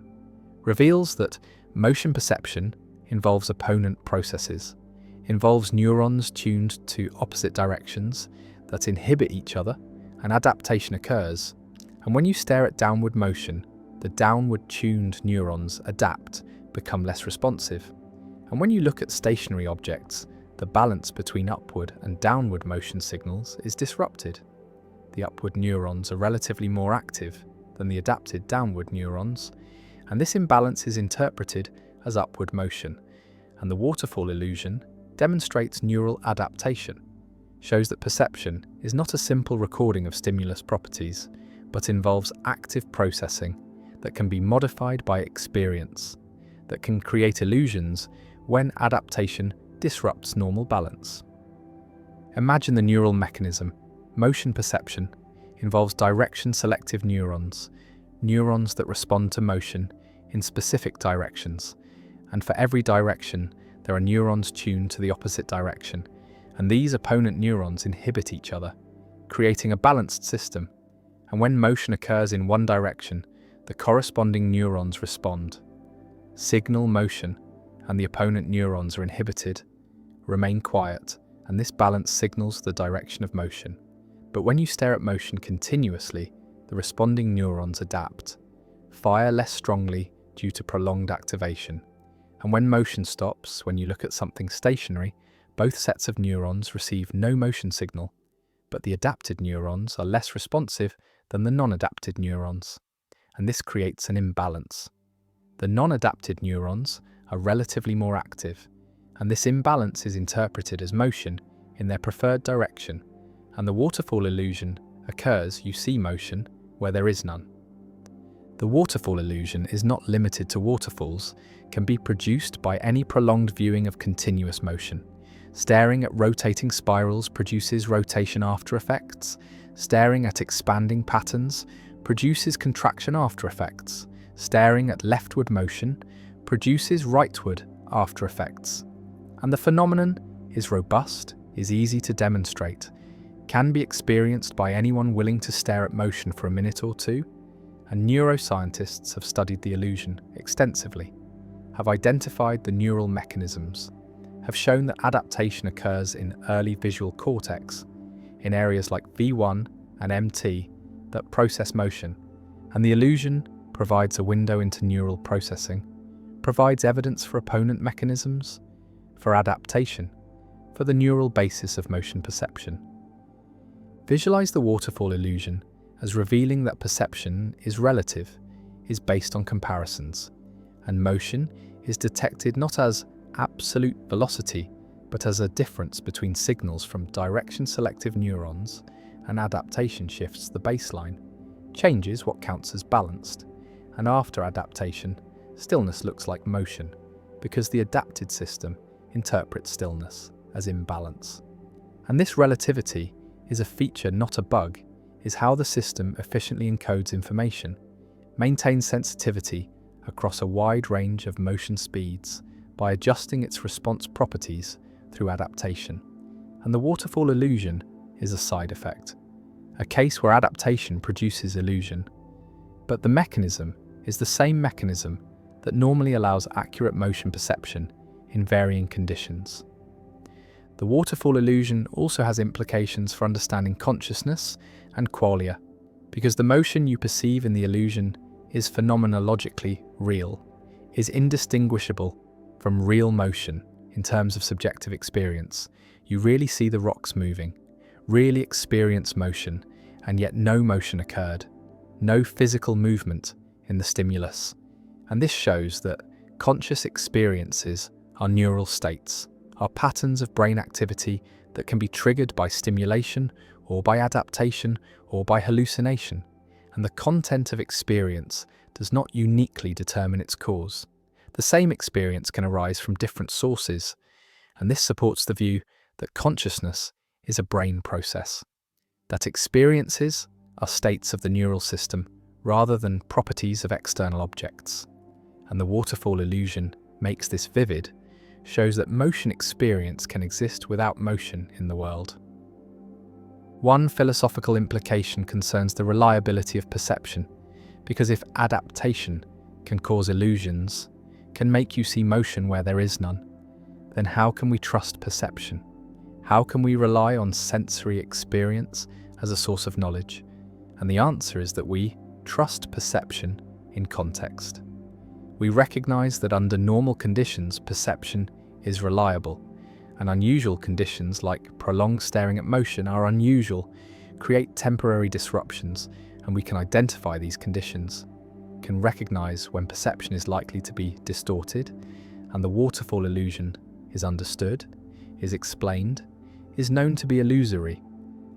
Speaker 1: Reveals that motion perception involves opponent processes, involves neurons tuned to opposite directions that inhibit each other, and adaptation occurs. And when you stare at downward motion, the downward tuned neurons adapt, become less responsive. And when you look at stationary objects, the balance between upward and downward motion signals is disrupted. The upward neurons are relatively more active than the adapted downward neurons, and this imbalance is interpreted as upward motion. And the waterfall illusion demonstrates neural adaptation, shows that perception is not a simple recording of stimulus properties, but involves active processing that can be modified by experience, that can create illusions when adaptation disrupts normal balance. Imagine the neural mechanism. Motion perception involves direction-selective neurons, neurons that respond to motion in specific directions, and for every direction there are neurons tuned to the opposite direction, and these opponent neurons inhibit each other, creating a balanced system. And when motion occurs in one direction, the corresponding neurons respond. Signal motion, and the opponent neurons are inhibited, remain quiet, and this balance signals the direction of motion. But when you stare at motion continuously, the responding neurons adapt, fire less strongly due to prolonged activation. And when motion stops, when you look at something stationary, both sets of neurons receive no motion signal, but the adapted neurons are less responsive than the non-adapted neurons, and this creates an imbalance. The non-adapted neurons are relatively more active, and this imbalance is interpreted as motion in their preferred direction, and the waterfall illusion occurs. You see motion where there is none. The waterfall illusion is not limited to waterfalls, can be produced by any prolonged viewing of continuous motion. Staring at rotating spirals produces rotation after effects. Staring at expanding patterns produces contraction after effects. Staring at leftward motion produces rightward after effects. And the phenomenon is robust, is easy to demonstrate, can be experienced by anyone willing to stare at motion for a minute or two, and neuroscientists have studied the illusion extensively, have identified the neural mechanisms, have shown that adaptation occurs in early visual cortex, in areas like V1 and MT that process motion, and the illusion provides a window into neural processing, provides evidence for opponent mechanisms, for adaptation, for the neural basis of motion perception. Visualize the waterfall illusion as revealing that perception is relative, is based on comparisons, and motion is detected not as absolute velocity, but as a difference between signals from direction-selective neurons and adaptation shifts the baseline, changes what counts as balanced, and after adaptation, stillness looks like motion, because the adapted system interprets stillness as imbalance. And this relativity is a feature, not a bug, is how the system efficiently encodes information, maintains sensitivity across a wide range of motion speeds by adjusting its response properties through adaptation. And the waterfall illusion is a side effect, a case where adaptation produces illusion. But the mechanism is the same mechanism that normally allows accurate motion perception in varying conditions. The waterfall illusion also has implications for understanding consciousness and qualia, because the motion you perceive in the illusion is phenomenologically real, is indistinguishable from real motion in terms of subjective experience. You really see the rocks moving, really experience motion, and yet no motion occurred, no physical movement in the stimulus. And this shows that conscious experiences are neural states, are patterns of brain activity that can be triggered by stimulation or by adaptation or by hallucination, and the content of experience does not uniquely determine its cause. The same experience can arise from different sources, and this supports the view that consciousness is a brain process, that experiences are states of the neural system rather than properties of external objects. And the waterfall illusion makes this vivid, shows that motion experience can exist without motion in the world. One philosophical implication concerns the reliability of perception, because if adaptation can cause illusions, can make you see motion where there is none, then how can we trust perception? How can we rely on sensory experience as a source of knowledge? And the answer is that we trust perception in context. We recognize that under normal conditions, perception is reliable, and unusual conditions like prolonged staring at motion are unusual, create temporary disruptions, and we can identify these conditions, can recognize when perception is likely to be distorted, and the waterfall illusion is understood, is explained, is known to be illusory,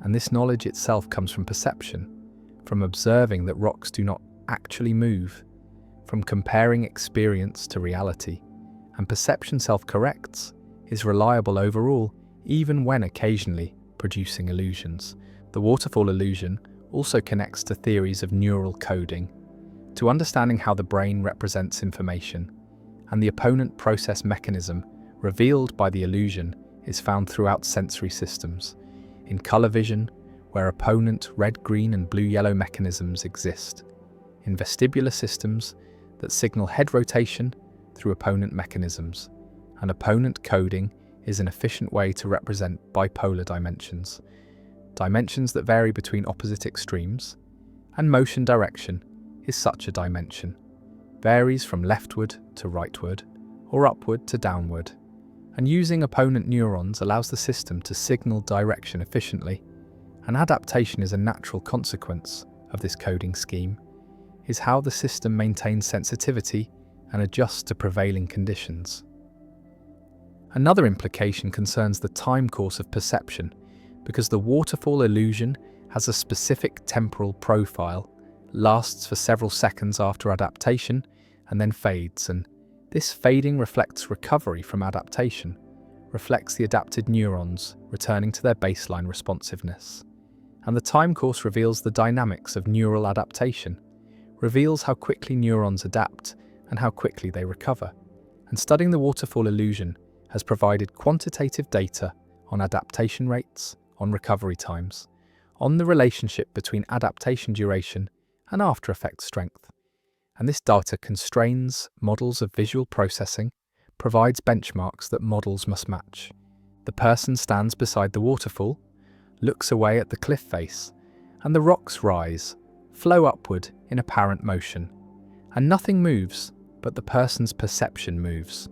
Speaker 1: and this knowledge itself comes from perception, from observing that rocks do not actually move, from comparing experience to reality, and perception self-corrects, is reliable overall, even when occasionally producing illusions. The waterfall illusion also connects to theories of neural coding, to understanding how the brain represents information, and the opponent process mechanism revealed by the illusion is found throughout sensory systems. In color vision, where opponent red, green, and blue-yellow mechanisms exist. In vestibular systems that signal head rotation through opponent mechanisms. And opponent coding is an efficient way to represent bipolar dimensions, dimensions that vary between opposite extremes, and motion direction is such a dimension, varies from leftward to rightward, or upward to downward, and using opponent neurons allows the system to signal direction efficiently, and adaptation is a natural consequence of this coding scheme, is how the system maintains sensitivity and adjusts to prevailing conditions. Another implication concerns the time course of perception, because the waterfall illusion has a specific temporal profile, lasts for several seconds after adaptation, and then fades, and this fading reflects recovery from adaptation, reflects the adapted neurons returning to their baseline responsiveness. And the time course reveals the dynamics of neural adaptation, reveals how quickly neurons adapt and how quickly they recover. And studying the waterfall illusion has provided quantitative data on adaptation rates, on recovery times, on the relationship between adaptation duration and after-effect strength. And this data constrains models of visual processing, provides benchmarks that models must match. The person stands beside the waterfall, looks away at the cliff face, and the rocks rise, flow upward in apparent motion. And nothing moves, but the person's perception moves.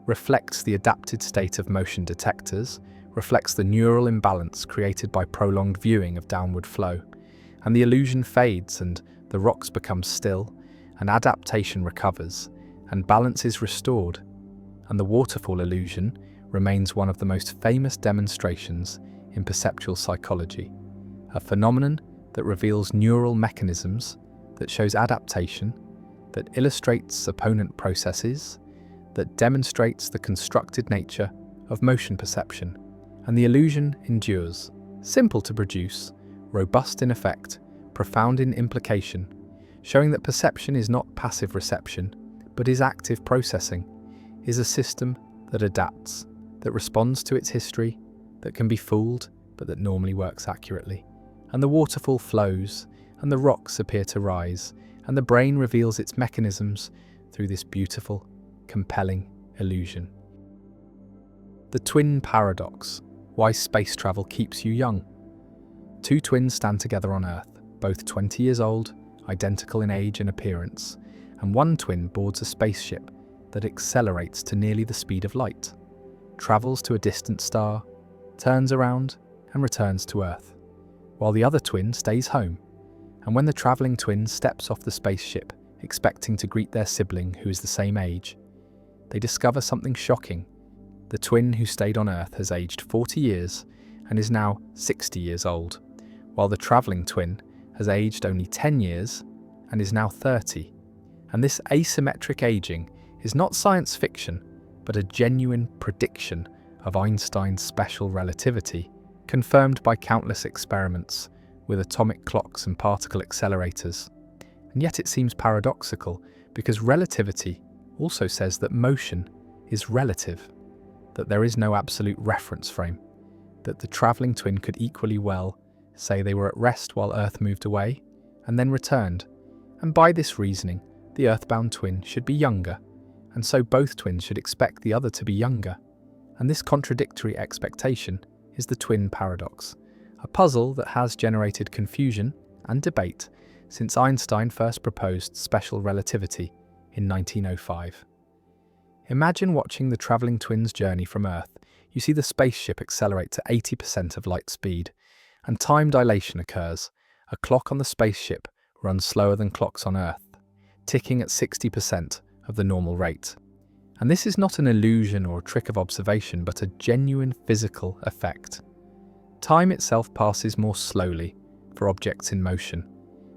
Speaker 1: Reflects the adapted state of motion detectors, reflects the neural imbalance created by prolonged viewing of downward flow, and the illusion fades and the rocks become still, and adaptation recovers, and balance is restored, and the waterfall illusion remains one of the most famous demonstrations in perceptual psychology, a phenomenon that reveals neural mechanisms, that shows adaptation, that illustrates opponent processes, that demonstrates the constructed nature of motion perception. And the illusion endures, simple to produce, robust in effect, profound in implication, showing that perception is not passive reception, but is active processing, is a system that adapts, that responds to its history, that can be fooled, but that normally works accurately. And the waterfall flows, and the rocks appear to rise, and the brain reveals its mechanisms through this beautiful, compelling illusion. The twin paradox: why space travel keeps you young. Two twins stand together on Earth, both 20 years old, identical in age and appearance, and one twin boards a spaceship that accelerates to nearly the speed of light, travels to a distant star, turns around and returns to Earth, while the other twin stays home. And when the travelling twin steps off the spaceship, expecting to greet their sibling who is the same age, they discover something shocking. The twin who stayed on Earth has aged 40 years and is now 60 years old, while the travelling twin has aged only 10 years and is now 30. And this asymmetric aging is not science fiction, but a genuine prediction of Einstein's special relativity, confirmed by countless experiments with atomic clocks and particle accelerators. And yet it seems paradoxical, because relativity also says that motion is relative, that there is no absolute reference frame, that the travelling twin could equally well say they were at rest while Earth moved away and then returned, and by this reasoning, the earthbound twin should be younger, and so both twins should expect the other to be younger. And this contradictory expectation is the twin paradox, a puzzle that has generated confusion and debate since Einstein first proposed special relativity in 1905. Imagine watching the travelling twins' journey from Earth. You see the spaceship accelerate to 80% of light speed, and time dilation occurs. A clock on the spaceship runs slower than clocks on Earth, ticking at 60% of the normal rate. And this is not an illusion or a trick of observation, but a genuine physical effect. Time itself passes more slowly for objects in motion,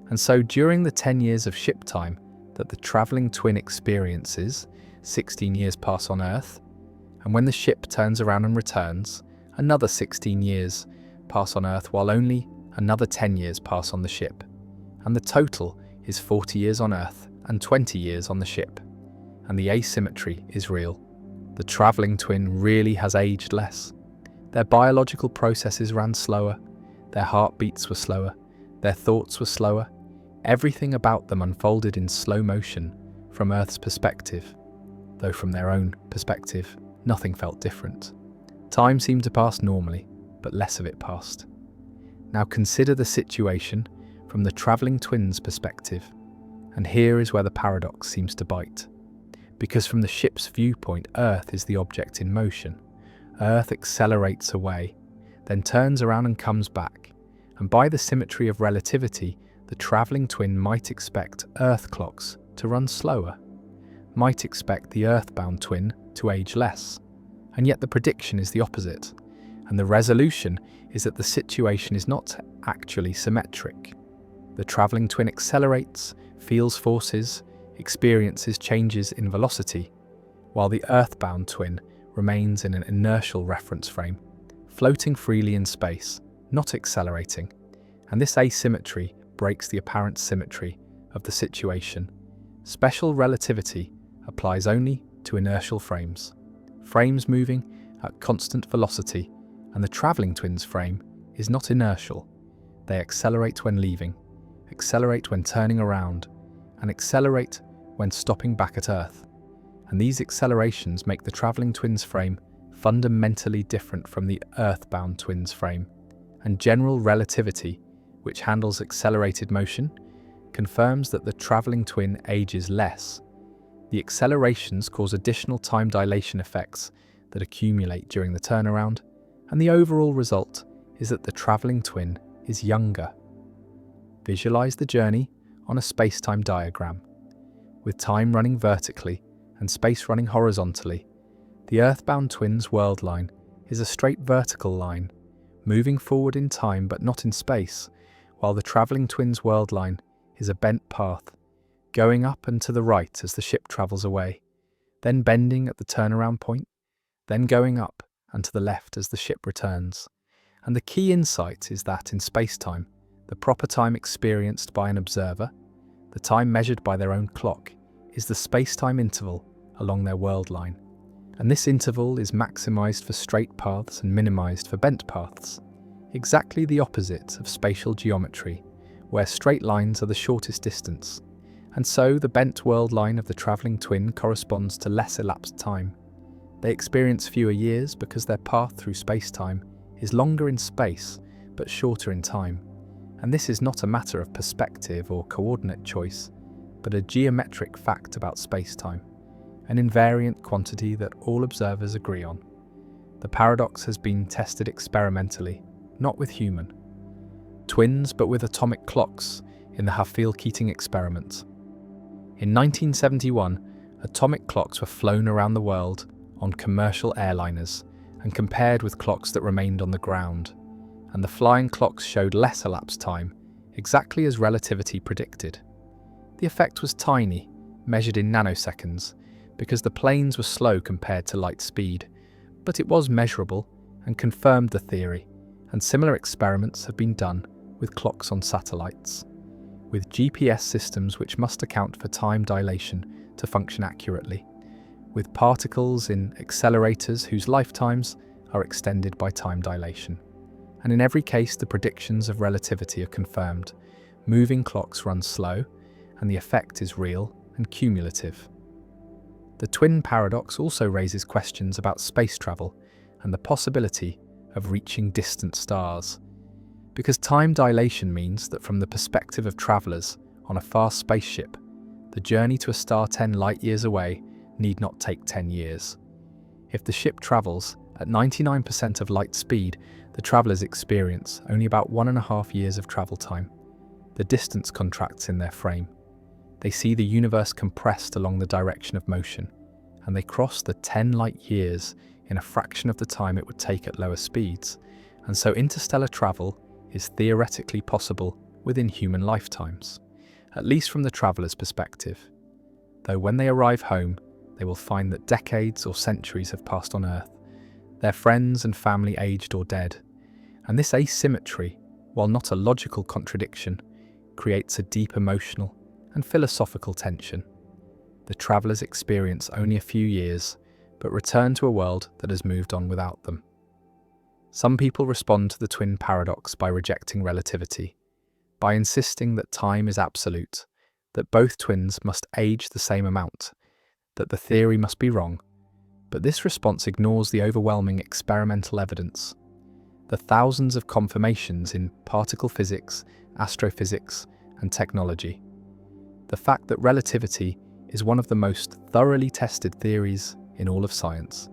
Speaker 1: and so during the 10 years of ship time that the travelling twin experiences, 16 years pass on Earth, and when the ship turns around and returns, another 16 years pass on Earth, while only another 10 years pass on the ship. And the total is 40 years on Earth and 20 years on the ship. And the asymmetry is real. The travelling twin really has aged less. Their biological processes ran slower, their heartbeats were slower, their thoughts were slower. Everything about them unfolded in slow motion from Earth's perspective, though from their own perspective, nothing felt different. Time seemed to pass normally, but less of it passed. Now consider the situation from the travelling twins' perspective, and here is where the paradox seems to bite. Because from the ship's viewpoint, Earth is the object in motion. Earth accelerates away, then turns around and comes back, and by the symmetry of relativity, the travelling twin might expect Earth clocks to run slower, might expect the earthbound twin to age less, and yet the prediction is the opposite, and the resolution is that the situation is not actually symmetric. The travelling twin accelerates, feels forces, experiences changes in velocity, while the earthbound twin remains in an inertial reference frame, floating freely in space, not accelerating, and this asymmetry breaks the apparent symmetry of the situation. Special relativity applies only to inertial frames moving at constant velocity, and the travelling twins' frame is not inertial. They accelerate when leaving, accelerate when turning around, and accelerate when stopping back at Earth. And these accelerations make the travelling twins' frame fundamentally different from the earthbound twins' frame. And general relativity, which handles accelerated motion, confirms that the travelling twin ages less. The accelerations cause additional time dilation effects that accumulate during the turnaround, and the overall result is that the travelling twin is younger. Visualize the journey on a space-time diagram. With time running vertically and space running horizontally, The earthbound twin's world line is a straight vertical line, moving forward in time but not in space, while the travelling twin's world line is a bent path, going up and to the right as the ship travels away, then bending at the turnaround point, then going up and to the left as the ship returns. And the key insight is that in space-time, the proper time experienced by an observer, the time measured by their own clock, is the space-time interval along their world line. And this interval is maximised for straight paths and minimised for bent paths, exactly the opposite of spatial geometry, where straight lines are the shortest distance. And so the bent world line of the travelling twin corresponds to less elapsed time. They experience fewer years because their path through space-time is longer in space but shorter in time. And this is not a matter of perspective or coordinate choice, but a geometric fact about space-time, an invariant quantity that all observers agree on. The paradox has been tested experimentally, not with human twins but with atomic clocks in the Hafeel-Keating experiment. In 1971, atomic clocks were flown around the world on commercial airliners and compared with clocks that remained on the ground, and the flying clocks showed less elapsed time, exactly as relativity predicted. The effect was tiny, measured in nanoseconds, because the planes were slow compared to light speed, but it was measurable and confirmed the theory, and similar experiments have been done with clocks on satellites, with GPS systems which must account for time dilation to function accurately, with particles in accelerators whose lifetimes are extended by time dilation. And in every case, the predictions of relativity are confirmed. Moving clocks run slow, and the effect is real and cumulative. The twin paradox also raises questions about space travel and the possibility of reaching distant stars, because time dilation means that from the perspective of travellers on a fast spaceship, the journey to a star 10 light-years away need not take 10 years. If the ship travels at 99% of light speed, the travellers experience only about 1.5 years of travel time. The distance contracts in their frame. They see the universe compressed along the direction of motion, and they cross the 10 light-years in a fraction of the time it would take at lower speeds, and so interstellar travel is theoretically possible within human lifetimes, at least from the traveller's perspective. Though when they arrive home, they will find that decades or centuries have passed on Earth, their friends and family aged or dead, and this asymmetry, while not a logical contradiction, creates a deep emotional and philosophical tension. The travellers experience only a few years, but return to a world that has moved on without them. Some people respond to the twin paradox by rejecting relativity, by insisting that time is absolute, that both twins must age the same amount, that the theory must be wrong. But this response ignores the overwhelming experimental evidence, the thousands of confirmations in particle physics, astrophysics, and technology. The fact that relativity is one of the most thoroughly tested theories in all of science,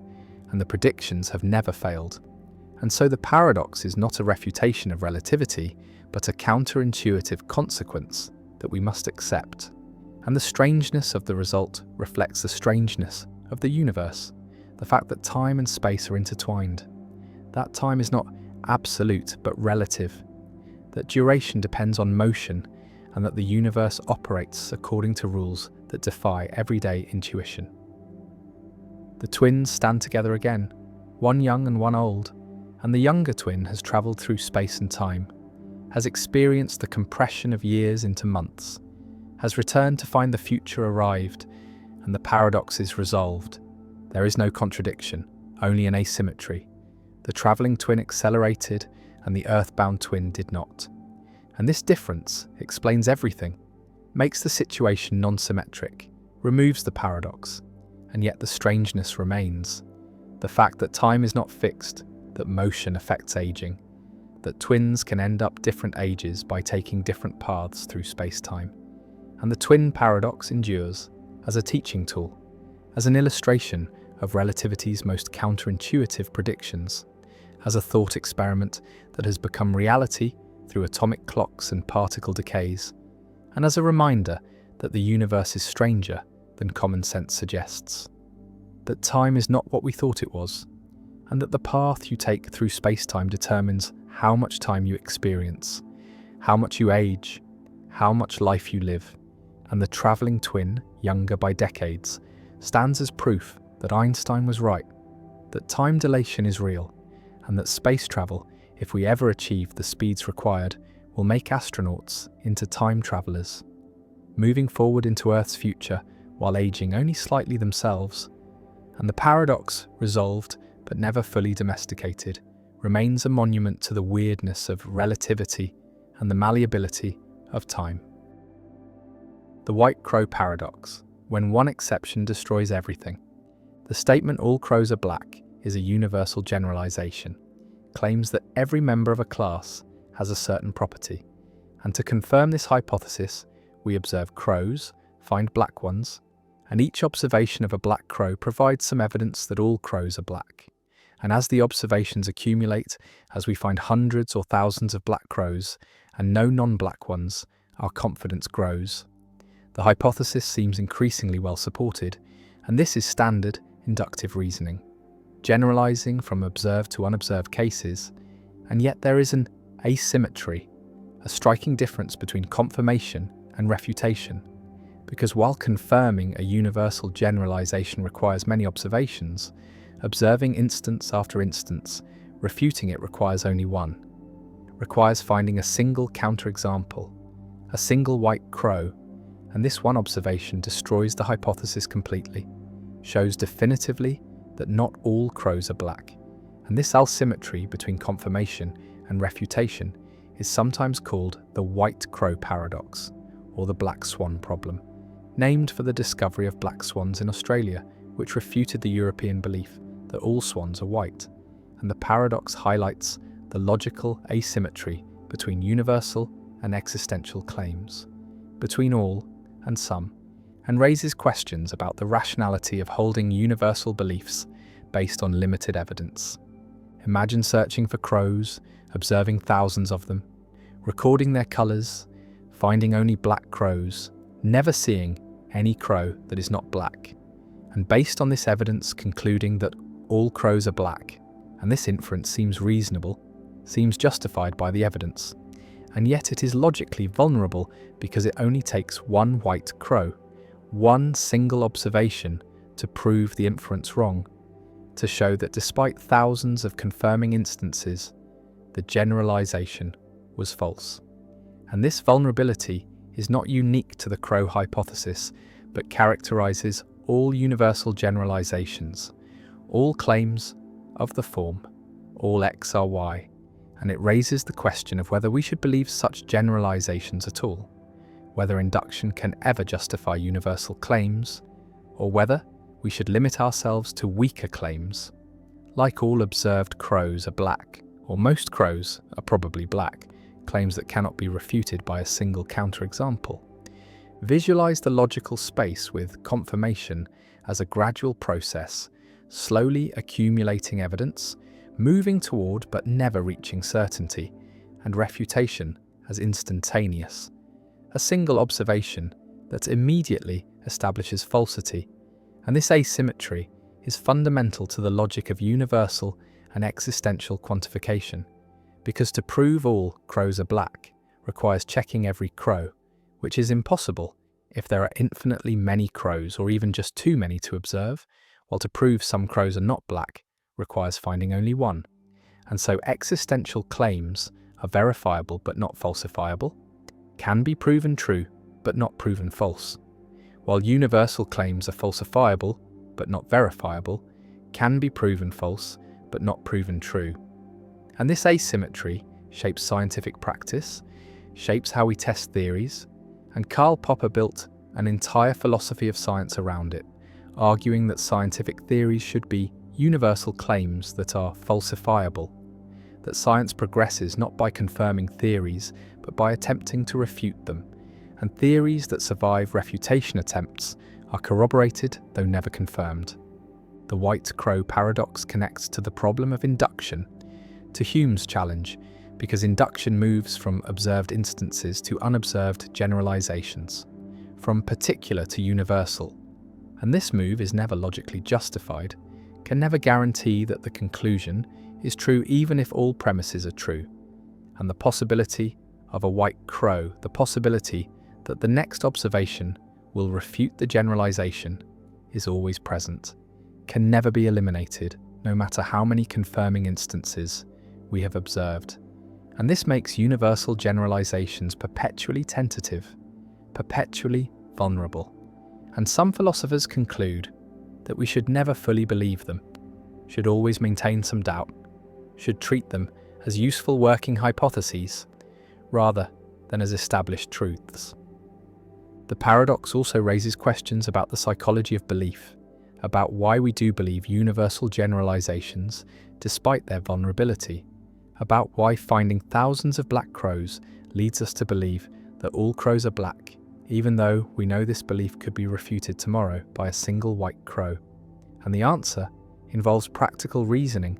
Speaker 1: and the predictions have never failed. And so the paradox is not a refutation of relativity, but a counterintuitive consequence that we must accept. And the strangeness of the result reflects the strangeness of the universe, the fact that time and space are intertwined. That time is not absolute but relative, that duration depends on motion, and that the universe operates according to rules that defy everyday intuition. The twins stand together again, one young and one old, and the younger twin has travelled through space and time, has experienced the compression of years into months, has returned to find the future arrived, and the paradox is resolved. There is no contradiction, only an asymmetry. The travelling twin accelerated, and the earthbound twin did not. And this difference explains everything, makes the situation non-symmetric, removes the paradox, and yet the strangeness remains. The fact that time is not fixed, that motion affects aging, that twins can end up different ages by taking different paths through space-time. And the twin paradox endures as a teaching tool, as an illustration of relativity's most counterintuitive predictions, as a thought experiment that has become reality through atomic clocks and particle decays, and as a reminder that the universe is stranger than common sense suggests. that time is not what we thought it was, and that the path you take through space-time determines how much time you experience, how much you age, how much life you live, and the travelling twin, younger by decades, stands as proof that Einstein was right, that time dilation is real, and that space travel, if we ever achieve the speeds required, will make astronauts into time travellers, moving forward into Earth's future while aging only slightly themselves. And the paradox, resolved but never fully domesticated, remains a monument to the weirdness of relativity and the malleability of time. The white crow paradox, when one exception destroys everything. The statement "all crows are black" is a universal generalization, claims that every member of a class has a certain property, and to confirm this hypothesis, we observe crows, find black ones, and each observation of a black crow provides some evidence that all crows are black. And as the observations accumulate, as we find hundreds or thousands of black crows and no non-black ones, our confidence grows. The hypothesis seems increasingly well supported, and this is standard inductive reasoning, generalizing from observed to unobserved cases, and yet there is an asymmetry, a striking difference between confirmation and refutation, because while confirming a universal generalization requires many observations, observing instance after instance, refuting it requires only one, requires finding a single counterexample, a single white crow, and this one observation destroys the hypothesis completely, shows definitively that not all crows are black, and this asymmetry between confirmation and refutation is sometimes called the white crow paradox, or the black swan problem, named for the discovery of black swans in Australia, which refuted the European belief that all swans are white, and the paradox highlights the logical asymmetry between universal and existential claims, between all and some, and raises questions about the rationality of holding universal beliefs based on limited evidence. Imagine searching for crows, observing thousands of them, recording their colours, finding only black crows, never seeing any crow that is not black, and based on this evidence concluding that all crows are black, and this inference seems reasonable, seems justified by the evidence, and yet it is logically vulnerable because it only takes one white crow, one single observation to prove the inference wrong, to show that despite thousands of confirming instances, the generalization was false. And this vulnerability is not unique to the crow hypothesis, but characterizes all universal generalizations, all claims of the form, all X are Y, and it raises the question of whether we should believe such generalizations at all, whether induction can ever justify universal claims, or whether we should limit ourselves to weaker claims, like all observed crows are black, or most crows are probably black, claims that cannot be refuted by a single counterexample. Visualize the logical space with confirmation as a gradual process, slowly accumulating evidence, moving toward but never reaching certainty, and refutation as instantaneous, a single observation that immediately establishes falsity. And this asymmetry is fundamental to the logic of universal and existential quantification, because to prove all crows are black requires checking every crow, which is impossible if there are infinitely many crows or even just too many to observe, while to prove some crows are not black requires finding only one. And so existential claims are verifiable but not falsifiable, can be proven true but not proven false, while universal claims are falsifiable but not verifiable, can be proven false but not proven true. And this asymmetry shapes scientific practice, shapes how we test theories, and Karl Popper built an entire philosophy of science around it, arguing that scientific theories should be universal claims that are falsifiable, that science progresses not by confirming theories, but by attempting to refute them, and theories that survive refutation attempts are corroborated though never confirmed. The white crow paradox connects to the problem of induction, to Hume's challenge, because induction moves from observed instances to unobserved generalizations, from particular to universal, And this move is never logically justified, can never guarantee that the conclusion is true even if all premises are true. And the possibility of a white crow, the possibility that the next observation will refute the generalization, is always present, can never be eliminated, no matter how many confirming instances we have observed. And this makes universal generalizations perpetually tentative, perpetually vulnerable. And some philosophers conclude that we should never fully believe them, should always maintain some doubt, should treat them as useful working hypotheses rather than as established truths. The paradox also raises questions about the psychology of belief, about why we do believe universal generalizations despite their vulnerability, about why finding thousands of black crows leads us to believe that all crows are black, even though we know this belief could be refuted tomorrow by a single white crow. And the answer involves practical reasoning,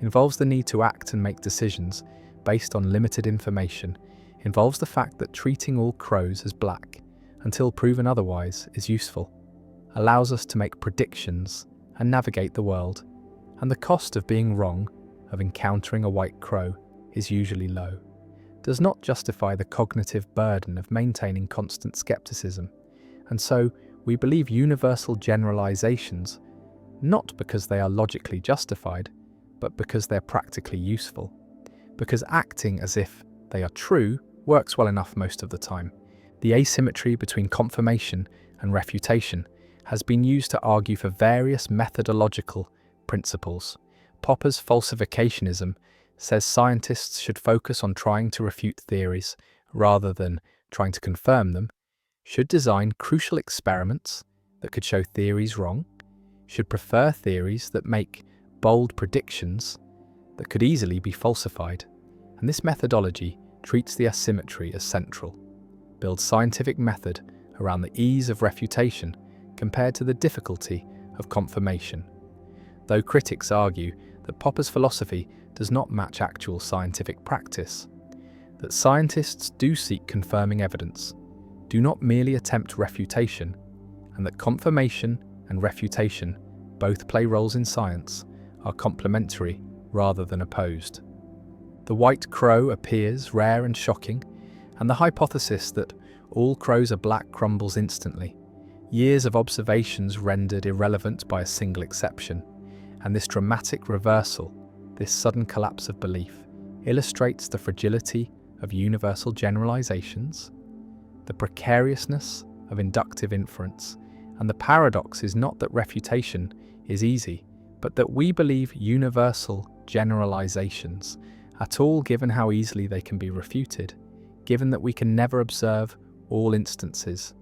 Speaker 1: involves the need to act and make decisions based on limited information, involves the fact that treating all crows as black, until proven otherwise, is useful, allows us to make predictions and navigate the world, and the cost of being wrong, of encountering a white crow, is usually low, does not justify the cognitive burden of maintaining constant skepticism. And so we believe universal generalizations, not because they are logically justified, but because they're practically useful. Because acting as if they are true works well enough most of the time. The asymmetry between confirmation and refutation has been used to argue for various methodological principles. Popper's falsificationism says scientists should focus on trying to refute theories rather than trying to confirm them, should design crucial experiments that could show theories wrong, should prefer theories that make bold predictions that could easily be falsified. And this methodology treats the asymmetry as central, builds scientific method around the ease of refutation compared to the difficulty of confirmation. Though critics argue that Popper's philosophy does not match actual scientific practice, that scientists do seek confirming evidence, do not merely attempt refutation, and that confirmation and refutation both play roles in science, are complementary rather than opposed. The white crow appears rare and shocking, and the hypothesis that all crows are black crumbles instantly. Years of observations rendered irrelevant by a single exception, and this dramatic reversal, this sudden collapse of belief, illustrates the fragility of universal generalizations, the precariousness of inductive inference, and the paradox is not that refutation is easy, but that we believe universal generalizations at all given how easily they can be refuted, given that we can never observe all instances,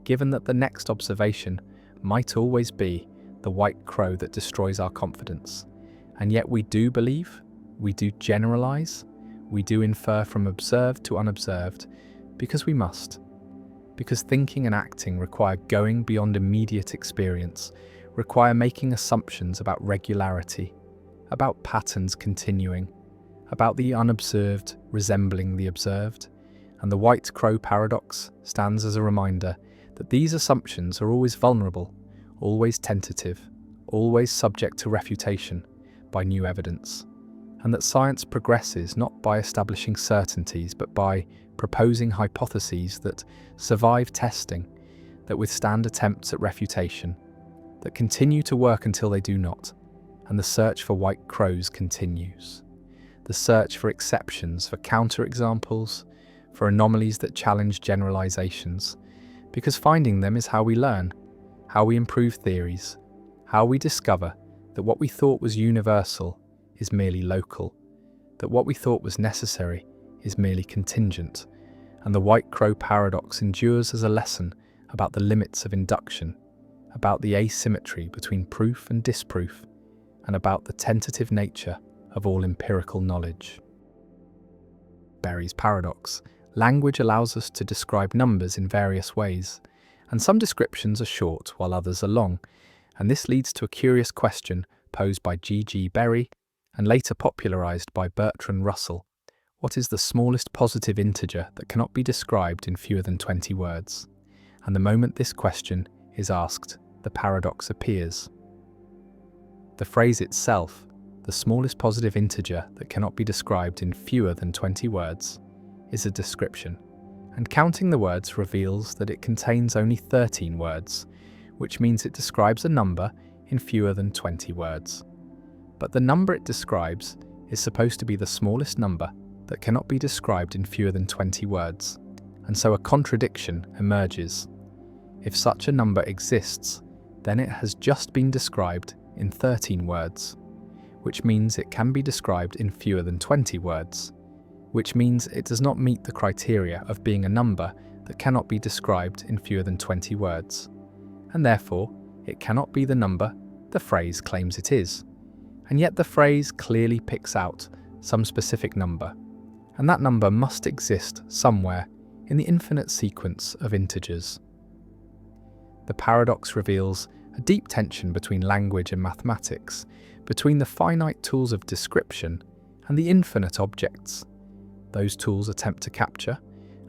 Speaker 1: given that the next observation might always be the white crow that destroys our confidence. And yet we do believe, we do generalize, we do infer from observed to unobserved, because we must. Because thinking and acting require going beyond immediate experience, require making assumptions about regularity, about patterns continuing, about the unobserved resembling the observed. And the white crow paradox stands as a reminder that these assumptions are always vulnerable, always tentative, always subject to refutation by new evidence, and that science progresses not by establishing certainties but by proposing hypotheses that survive testing, that withstand attempts at refutation, that continue to work until they do not, and the search for white crows continues. The search for exceptions, for counterexamples, for anomalies that challenge generalizations, because finding them is how we learn, how we improve theories, how we discover that what we thought was universal is merely local, that what we thought was necessary is merely contingent, and the white crow paradox endures as a lesson about the limits of induction, about the asymmetry between proof and disproof, and about the tentative nature of all empirical knowledge. Berry's paradox. Language allows us to describe numbers in various ways, and some descriptions are short while others are long, and this leads to a curious question posed by G. Berry and later popularized by Bertrand Russell. What is the smallest positive integer that cannot be described in fewer than 20 words? And the moment this question is asked, the paradox appears. The phrase itself, the smallest positive integer that cannot be described in fewer than 20 words, is a description, and counting the words reveals that it contains only 13 words, which means it describes a number in fewer than 20 words. But the number it describes is supposed to be the smallest number that cannot be described in fewer than 20 words, and so a contradiction emerges. If such a number exists, then it has just been described in 13 words, which means it can be described in fewer than 20 words, which means it does not meet the criteria of being a number that cannot be described in fewer than 20 words, and therefore it cannot be the number the phrase claims it is. And yet the phrase clearly picks out some specific number, and that number must exist somewhere in the infinite sequence of integers. The paradox reveals a deep tension between language and mathematics, between the finite tools of description and the infinite objects those tools attempt to capture,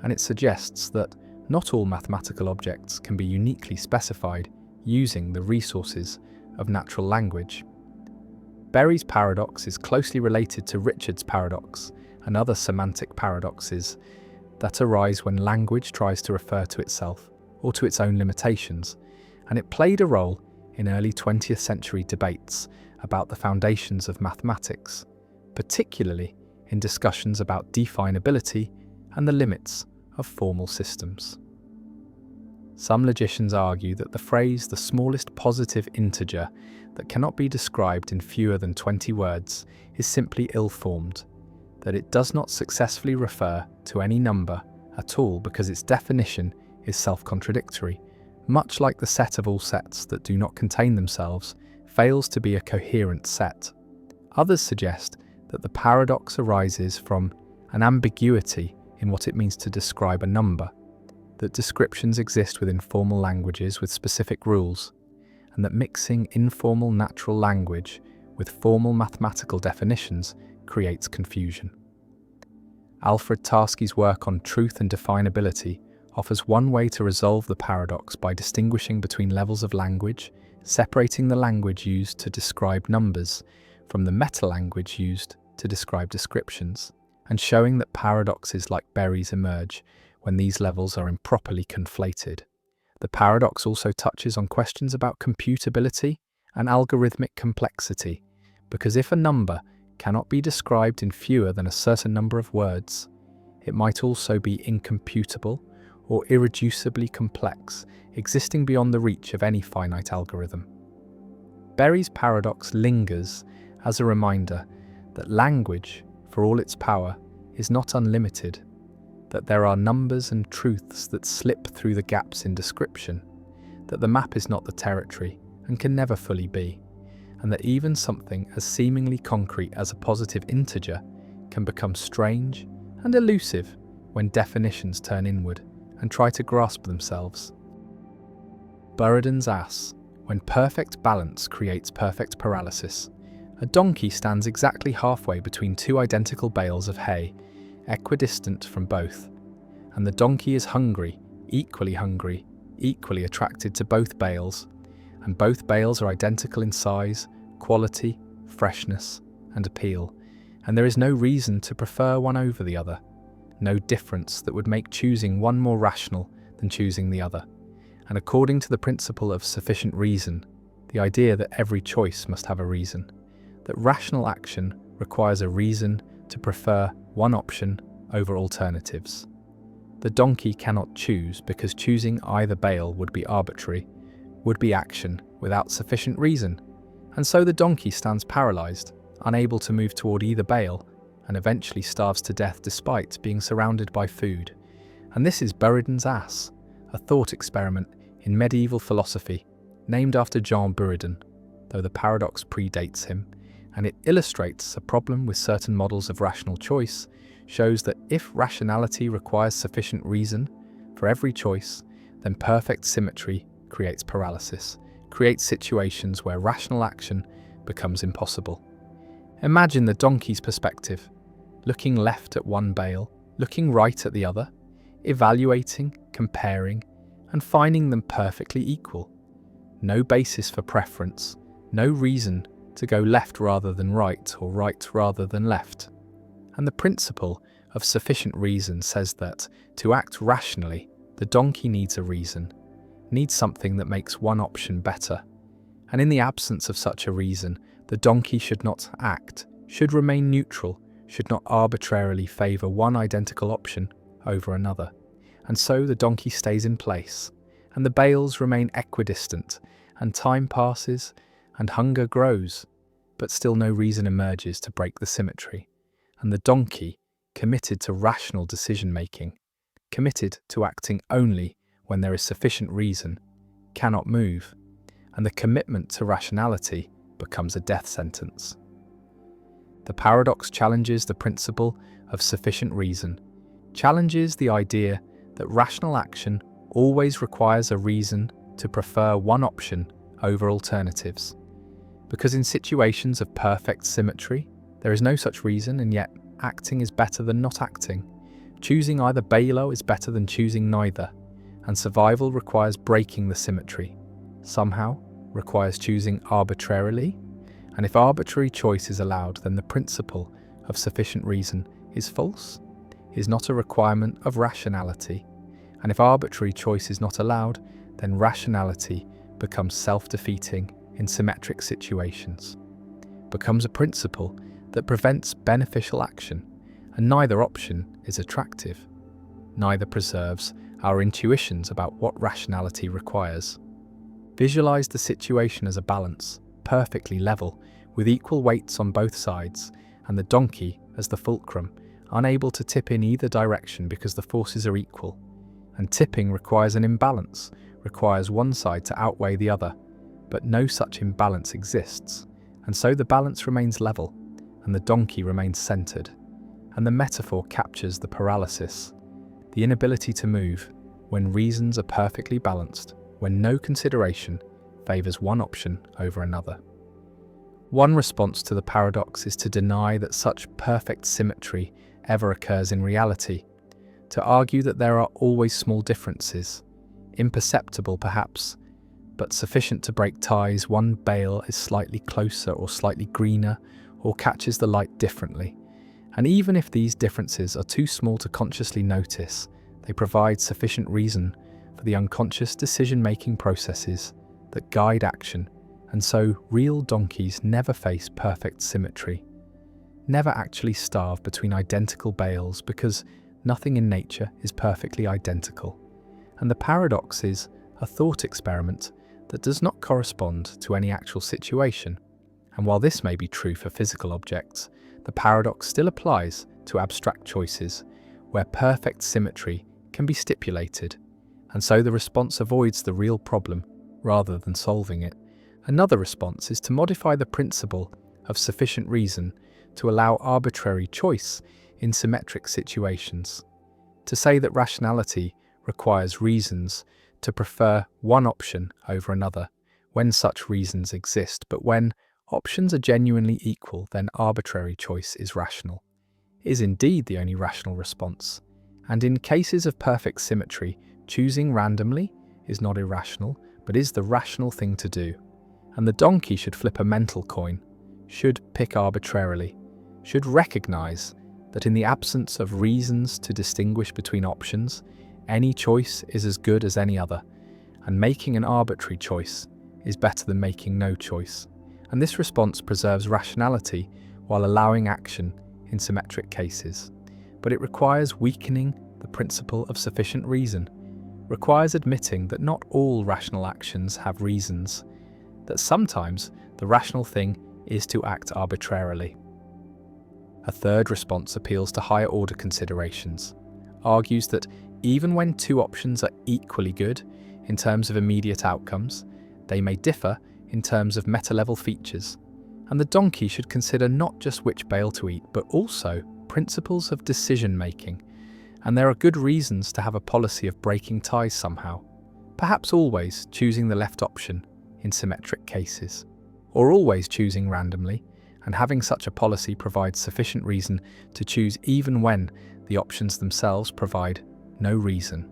Speaker 1: and it suggests that not all mathematical objects can be uniquely specified using the resources of natural language. Berry's paradox is closely related to Richard's paradox and other semantic paradoxes that arise when language tries to refer to itself or to its own limitations, and it played a role in early 20th century debates about the foundations of mathematics, particularly in discussions about definability and the limits of formal systems. Some logicians argue that the phrase "the smallest positive integer that cannot be described in fewer than 20 words" is simply ill-formed, that it does not successfully refer to any number at all because its definition is self-contradictory, much like the set of all sets that do not contain themselves fails to be a coherent set. Others suggest that the paradox arises from an ambiguity in what it means to describe a number, that descriptions exist within formal languages with specific rules, and that mixing informal natural language with formal mathematical definitions creates confusion. Alfred Tarski's work on truth and definability offers one way to resolve the paradox by distinguishing between levels of language, separating the language used to describe numbers from the meta-language used to describe descriptions, and showing that paradoxes like Berry's emerge when these levels are improperly conflated. The paradox also touches on questions about computability and algorithmic complexity, because if a number cannot be described in fewer than a certain number of words, it might also be incomputable or irreducibly complex, existing beyond the reach of any finite algorithm. Berry's paradox lingers as a reminder that language, for all its power, is not unlimited, that there are numbers and truths that slip through the gaps in description, that the map is not the territory and can never fully be, and that even something as seemingly concrete as a positive integer can become strange and elusive when definitions turn inward and try to grasp themselves. Buridan's ass: when perfect balance creates perfect paralysis. A donkey stands exactly halfway between two identical bales of hay, equidistant from both, and the donkey is hungry, equally attracted to both bales, and both bales are identical in size, quality, freshness, and appeal, and there is no reason to prefer one over the other, no difference that would make choosing one more rational than choosing the other. And according to the principle of sufficient reason, the idea that every choice must have a reason, that rational action requires a reason to prefer one option over alternatives. The donkey cannot choose because choosing either bale would be arbitrary, would be action without sufficient reason, and so the donkey stands paralyzed, unable to move toward either bale, and eventually starves to death despite being surrounded by food. And this is Buridan's ass, a thought experiment in medieval philosophy, named after Jean Buridan, though the paradox predates him, and it illustrates a problem with certain models of rational choice, shows that if rationality requires sufficient reason for every choice, then perfect symmetry creates paralysis, creates situations where rational action becomes impossible. Imagine the donkey's perspective, looking left at one bale, looking right at the other, evaluating, comparing, and finding them perfectly equal. no basis for preference, no reason to go left rather than right or right rather than left. And the principle of sufficient reason says that to act rationally, the donkey needs a reason, needs something that makes one option better. And in the absence of such a reason, the donkey should not act, should remain neutral, should not arbitrarily favour one identical option over another. And so the donkey stays in place, and the bales remain equidistant, and time passes, and hunger grows, but still no reason emerges to break the symmetry. And the donkey, committed to rational decision-making, committed to acting only when there is sufficient reason, cannot move, and the commitment to rationality becomes a death sentence. The paradox challenges the principle of sufficient reason, challenges the idea that rational action always requires a reason to prefer one option over alternatives. Because in situations of perfect symmetry, there is no such reason, and yet acting is better than not acting. Choosing either Balo is better than choosing neither, and survival requires breaking the symmetry. Somehow requires choosing arbitrarily, and if arbitrary choice is allowed, then the principle of sufficient reason is false, is not a requirement of rationality, and if arbitrary choice is not allowed, then rationality becomes self-defeating in symmetric situations, becomes a principle that prevents beneficial action, and neither option is attractive, neither preserves our intuitions about what rationality requires. Visualize the situation as a balance, perfectly level, with equal weights on both sides, and the donkey as the fulcrum, unable to tip in either direction because the forces are equal. And tipping requires an imbalance, requires one side to outweigh the other, but no such imbalance exists, and so the balance remains level, and the donkey remains centered. And the metaphor captures the paralysis, the inability to move, when reasons are perfectly balanced, when no consideration favors one option over another. One response to the paradox is to deny that such perfect symmetry ever occurs in reality, to argue that there are always small differences, imperceptible perhaps, but sufficient to break ties. One bale is slightly closer or slightly greener, or catches the light differently. And even if these differences are too small to consciously notice, they provide sufficient reason for the unconscious decision-making processes that guide action, and so real donkeys never face perfect symmetry, never actually starve between identical bales, because nothing in nature is perfectly identical. And the paradox is a thought experiment that does not correspond to any actual situation. And while this may be true for physical objects, the paradox still applies to abstract choices, where perfect symmetry can be stipulated, and so the response avoids the real problem rather than solving it. Another response is to modify the principle of sufficient reason to allow arbitrary choice in symmetric situations, to say that rationality requires reasons to prefer one option over another when such reasons exist, but when options are genuinely equal, then arbitrary choice is rational, is indeed the only rational response. And in cases of perfect symmetry, choosing randomly is not irrational, but is the rational thing to do. And the donkey should flip a mental coin, should pick arbitrarily, should recognize that in the absence of reasons to distinguish between options, any choice is as good as any other, and making an arbitrary choice is better than making no choice. And this response preserves rationality while allowing action in symmetric cases. But it requires weakening the principle of sufficient reason, requires admitting that not all rational actions have reasons, that sometimes the rational thing is to act arbitrarily. A third response appeals to higher order considerations, argues that even when two options are equally good in terms of immediate outcomes, they may differ in terms of meta-level features, and the donkey should consider not just which bale to eat, but also principles of decision-making, and there are good reasons to have a policy of breaking ties somehow, perhaps always choosing the left option in symmetric cases, or always choosing randomly, and having such a policy provides sufficient reason to choose even when the options themselves provide no reason.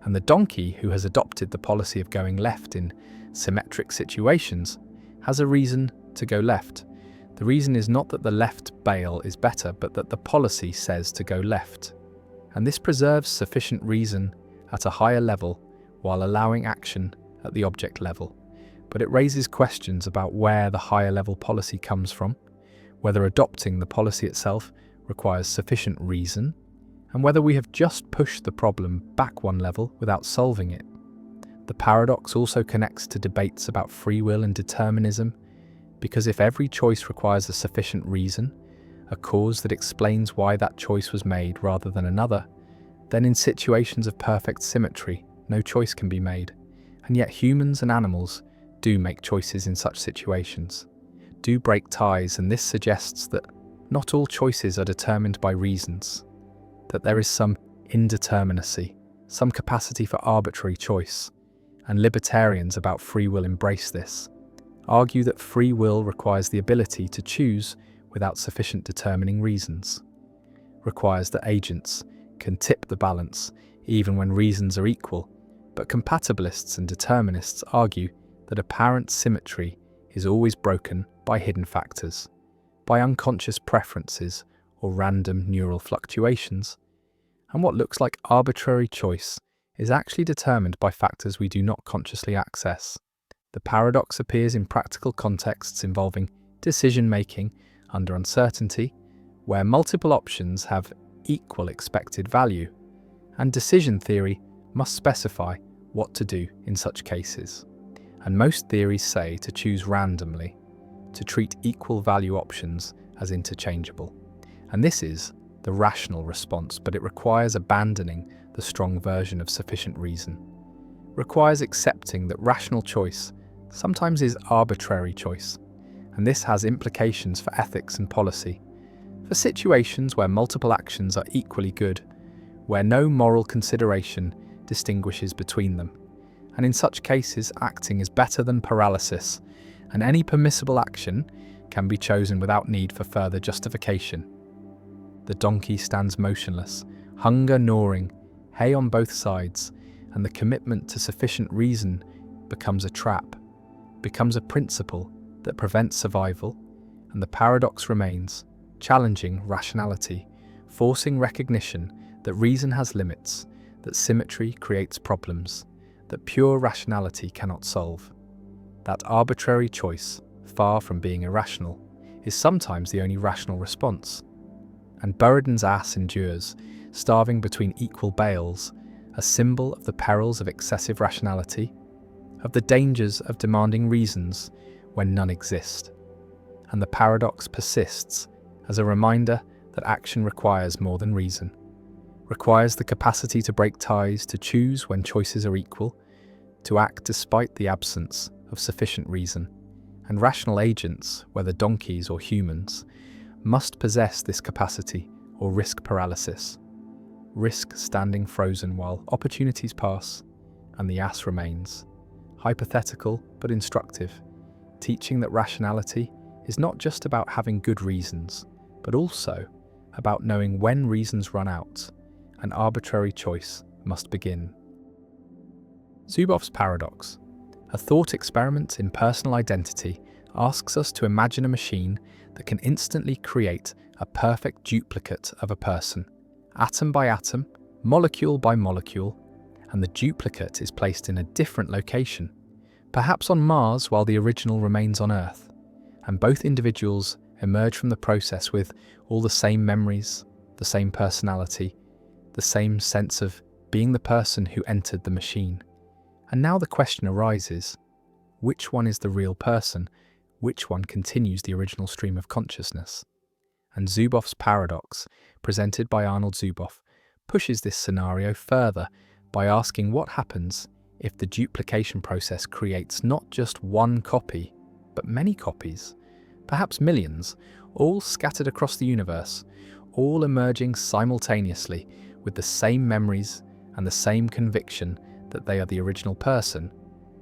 Speaker 1: And the donkey, who has adopted the policy of going left in symmetric situations, has a reason to go left. The reason is not that the left bail is better, but that the policy says to go left. And this preserves sufficient reason at a higher level while allowing action at the object level. But it raises questions about where the higher level policy comes from, whether adopting the policy itself requires sufficient reason, and whether we have just pushed the problem back one level without solving it. The paradox also connects to debates about free will and determinism, because if every choice requires a sufficient reason, a cause that explains why that choice was made rather than another, then in situations of perfect symmetry, no choice can be made. And yet humans and animals do make choices in such situations, do break ties, and this suggests that not all choices are determined by reasons, that there is some indeterminacy, some capacity for arbitrary choice, and libertarians about free will embrace this, argue that free will requires the ability to choose without sufficient determining reasons, requires that agents can tip the balance even when reasons are equal, but compatibilists and determinists argue that apparent symmetry is always broken by hidden factors, by unconscious preferences or random neural fluctuations, and what looks like arbitrary choice is actually determined by factors we do not consciously access. The paradox appears in practical contexts involving decision-making under uncertainty, where multiple options have equal expected value, and decision theory must specify what to do in such cases. And most theories say to choose randomly, to treat equal value options as interchangeable. And this is the rational response, but it requires abandoning the strong version of sufficient reason, requires accepting that rational choice sometimes is arbitrary choice, and this has implications for ethics and policy, for situations where multiple actions are equally good, where no moral consideration distinguishes between them. And in such cases, acting is better than paralysis, and any permissible action can be chosen without need for further justification. The donkey stands motionless, hunger gnawing, hay on both sides, and the commitment to sufficient reason becomes a trap, becomes a principle that prevents survival, and the paradox remains, challenging rationality, forcing recognition that reason has limits, that symmetry creates problems, that pure rationality cannot solve, that arbitrary choice, far from being irrational, is sometimes the only rational response. And Buridan's ass endures, starving between equal bales, a symbol of the perils of excessive rationality, of the dangers of demanding reasons when none exist. And the paradox persists as a reminder that action requires more than reason, requires the capacity to break ties, to choose when choices are equal, to act despite the absence of sufficient reason. And rational agents, whether donkeys or humans, must possess this capacity or risk paralysis, risk standing frozen while opportunities pass and the ass remains. Hypothetical but instructive, teaching that rationality is not just about having good reasons, but also about knowing when reasons run out and arbitrary choice must begin. Zuboff's paradox, a thought experiment in personal identity, asks us to imagine a machine that can instantly create a perfect duplicate of a person, atom by atom, molecule by molecule, and the duplicate is placed in a different location, perhaps on Mars while the original remains on Earth, and both individuals emerge from the process with all the same memories, the same personality, the same sense of being the person who entered the machine. And now the question arises, which one is the real person? Which one continues the original stream of consciousness? And Zuboff's paradox, presented by Arnold Zuboff, pushes this scenario further by asking what happens if the duplication process creates not just one copy, but many copies, perhaps millions, all scattered across the universe, all emerging simultaneously with the same memories and the same conviction that they are the original person.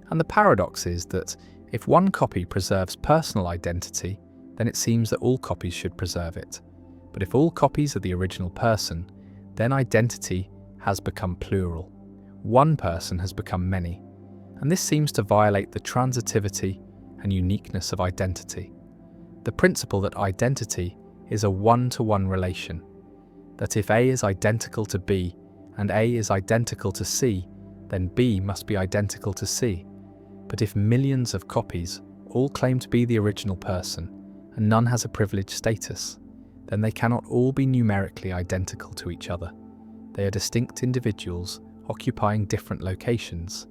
Speaker 1: And the paradox is that if one copy preserves personal identity, then it seems that all copies should preserve it. But if all copies are the original person, then identity has become plural. One person has become many. and this seems to violate the transitivity and uniqueness of identity. The principle that identity is a one-to-one relation, that if A is identical to B and A is identical to C, then B must be identical to C. But if millions of copies all claim to be the original person and none has a privileged status, then they cannot all be numerically identical to each other. They are distinct individuals occupying different locations.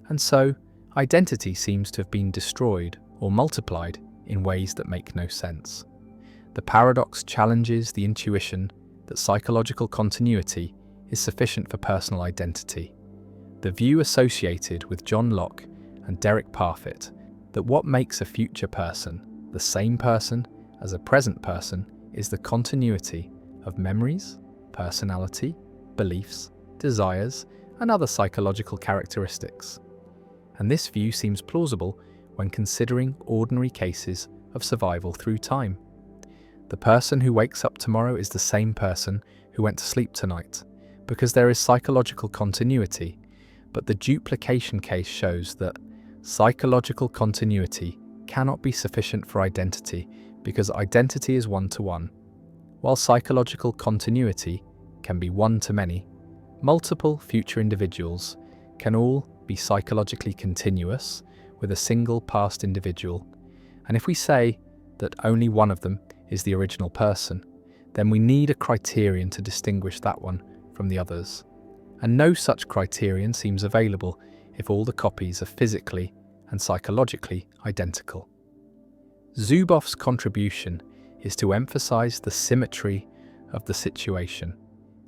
Speaker 1: And so, identity seems to have been destroyed or multiplied in ways that make no sense. The paradox challenges the intuition that psychological continuity is sufficient for personal identity. The view associated with John Locke and Derek Parfit that what makes a future person the same person as a present person is the continuity of memories, personality, beliefs, desires, and other psychological characteristics. And this view seems plausible when considering ordinary cases of survival through time. The person who wakes up tomorrow is the same person who went to sleep tonight, because there is psychological continuity, but the duplication case shows that psychological continuity cannot be sufficient for identity because identity is one-to-one, while psychological continuity can be one-to-many. Multiple future individuals can all be psychologically continuous with a single past individual, and if we say that only one of them is the original person, then we need a criterion to distinguish that one from the others. And no such criterion seems available if all the copies are physically and psychologically identical. Zuboff's contribution is to emphasize the symmetry of the situation.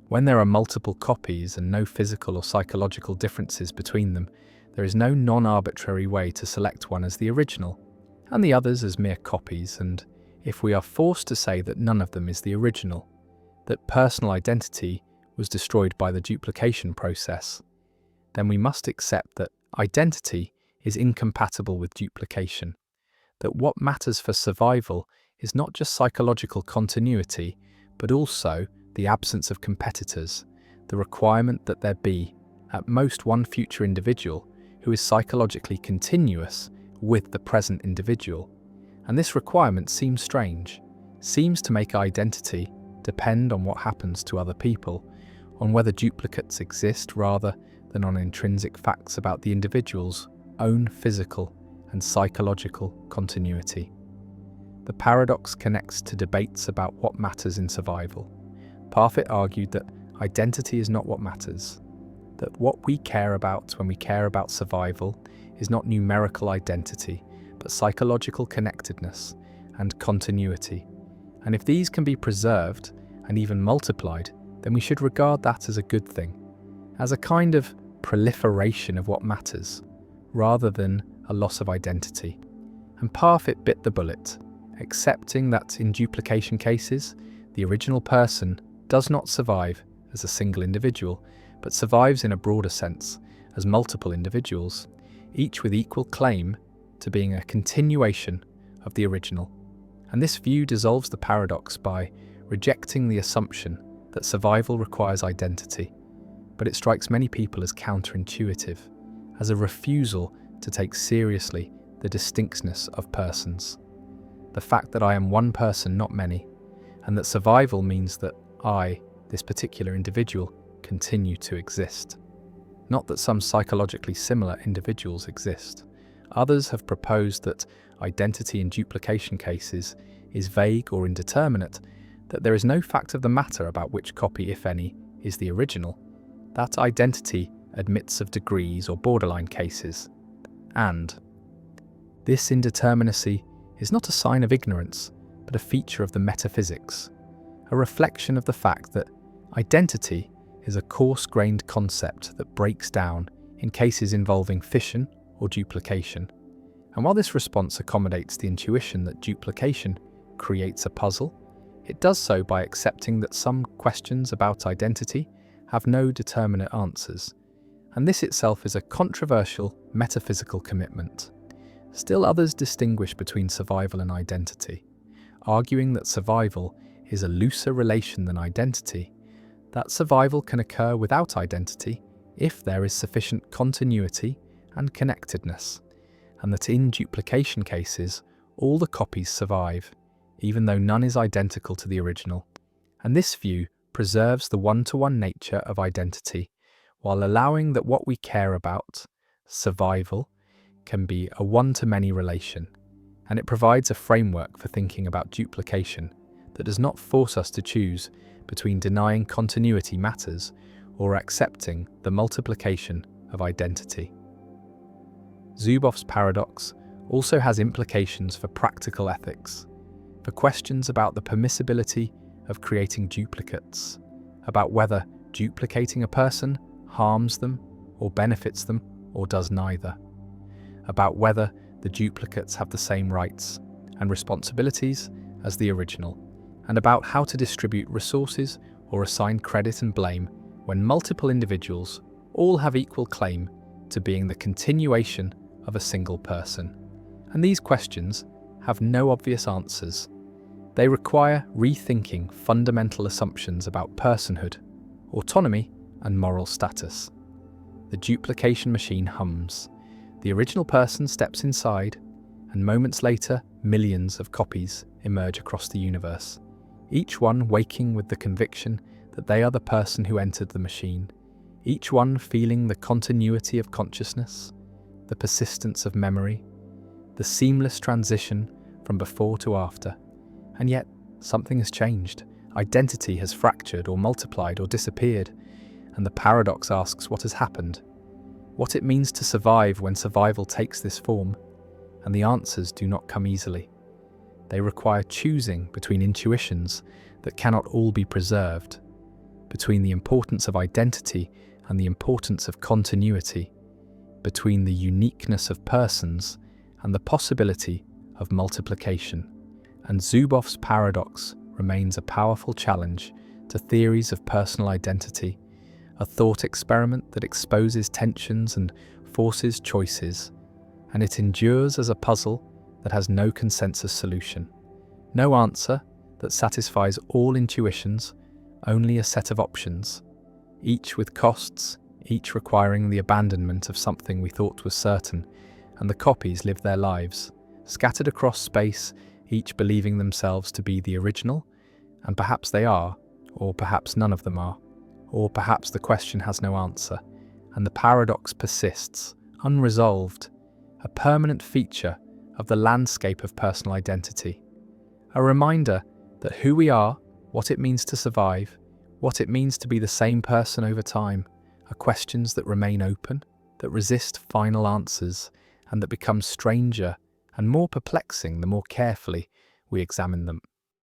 Speaker 1: When there are multiple copies and no physical or psychological differences between them, there is no non-arbitrary way to select one as the original, and the others as mere copies, and if we are forced to say that none of them is the original, that personal identity was destroyed by the duplication process, then we must accept that identity is incompatible with duplication, that what matters for survival is not just psychological continuity, but also the absence of competitors, the requirement that there be, at most, one future individual who is psychologically continuous with the present individual. And this requirement seems strange, seems to make identity depend on what happens to other people, on whether duplicates exist rather than on intrinsic facts about the individual's own physical and psychological continuity. The paradox connects to debates about what matters in survival. Parfit argued that identity is not what matters, that what we care about when we care about survival is not numerical identity, but psychological connectedness and continuity. And if these can be preserved and even multiplied, then we should regard that as a good thing, as a kind of proliferation of what matters, rather than a loss of identity. And Parfit bit the bullet, accepting that in duplication cases, the original person does not survive as a single individual, but survives in a broader sense as multiple individuals, each with equal claim to being a continuation of the original. And this view dissolves the paradox by rejecting the assumption that survival requires identity, but it strikes many people as counterintuitive, as a refusal to take seriously the distinctness of persons. The fact that I am one person, not many, and that survival means that I, this particular individual, continue to exist. Not that some psychologically similar individuals exist. Others have proposed that identity in duplication cases is vague or indeterminate, that there is no fact of the matter about which copy, if any, is the original, that identity admits of degrees or borderline cases, and this indeterminacy is not a sign of ignorance, but a feature of the metaphysics, a reflection of the fact that identity is a coarse-grained concept that breaks down in cases involving fission or duplication. And while this response accommodates the intuition that duplication creates a puzzle, it does so by accepting that some questions about identity have no determinate answers, and this itself is a controversial metaphysical commitment. Still others distinguish between survival and identity, arguing that survival is a looser relation than identity, that survival can occur without identity if there is sufficient continuity and connectedness, and that in duplication cases, all the copies survive, even though none is identical to the original. And this view preserves the one-to-one nature of identity, while allowing that what we care about, survival, can be a one-to-many relation. And it provides a framework for thinking about duplication that does not force us to choose between denying continuity matters or accepting the multiplication of identity. Zuboff's paradox also has implications for practical ethics, for questions about the permissibility of creating duplicates, about whether duplicating a person harms them or benefits them or does neither, about whether the duplicates have the same rights and responsibilities as the original, and about how to distribute resources or assign credit and blame when multiple individuals all have equal claim to being the continuation of a single person. And these questions have no obvious answers. They require rethinking fundamental assumptions about personhood, autonomy, and moral status. The duplication machine hums. The original person steps inside, and moments later, millions of copies emerge across the universe, each one waking with the conviction that they are the person who entered the machine, each one feeling the continuity of consciousness, the persistence of memory, the seamless transition from before to after. And yet, something has changed. Identity has fractured or multiplied or disappeared, and the paradox asks what has happened, what it means to survive when survival takes this form, and the answers do not come easily. They require choosing between intuitions that cannot all be preserved, between the importance of identity and the importance of continuity, between the uniqueness of persons and the possibility of multiplication. And Zuboff's paradox remains a powerful challenge to theories of personal identity, a thought experiment that exposes tensions and forces choices, and it endures as a puzzle that has no consensus solution, no answer that satisfies all intuitions, only a set of options, each with costs, each requiring the abandonment of something we thought was certain, and the copies live their lives, scattered across space, each believing themselves to be the original, and perhaps they are, or perhaps none of them are, or perhaps the question has no answer, and the paradox persists, unresolved, a permanent feature of the landscape of personal identity, a reminder that who we are, what it means to survive, what it means to be the same person over time, are questions that remain open, that resist final answers, and that become stranger and more perplexing the more carefully we examine them.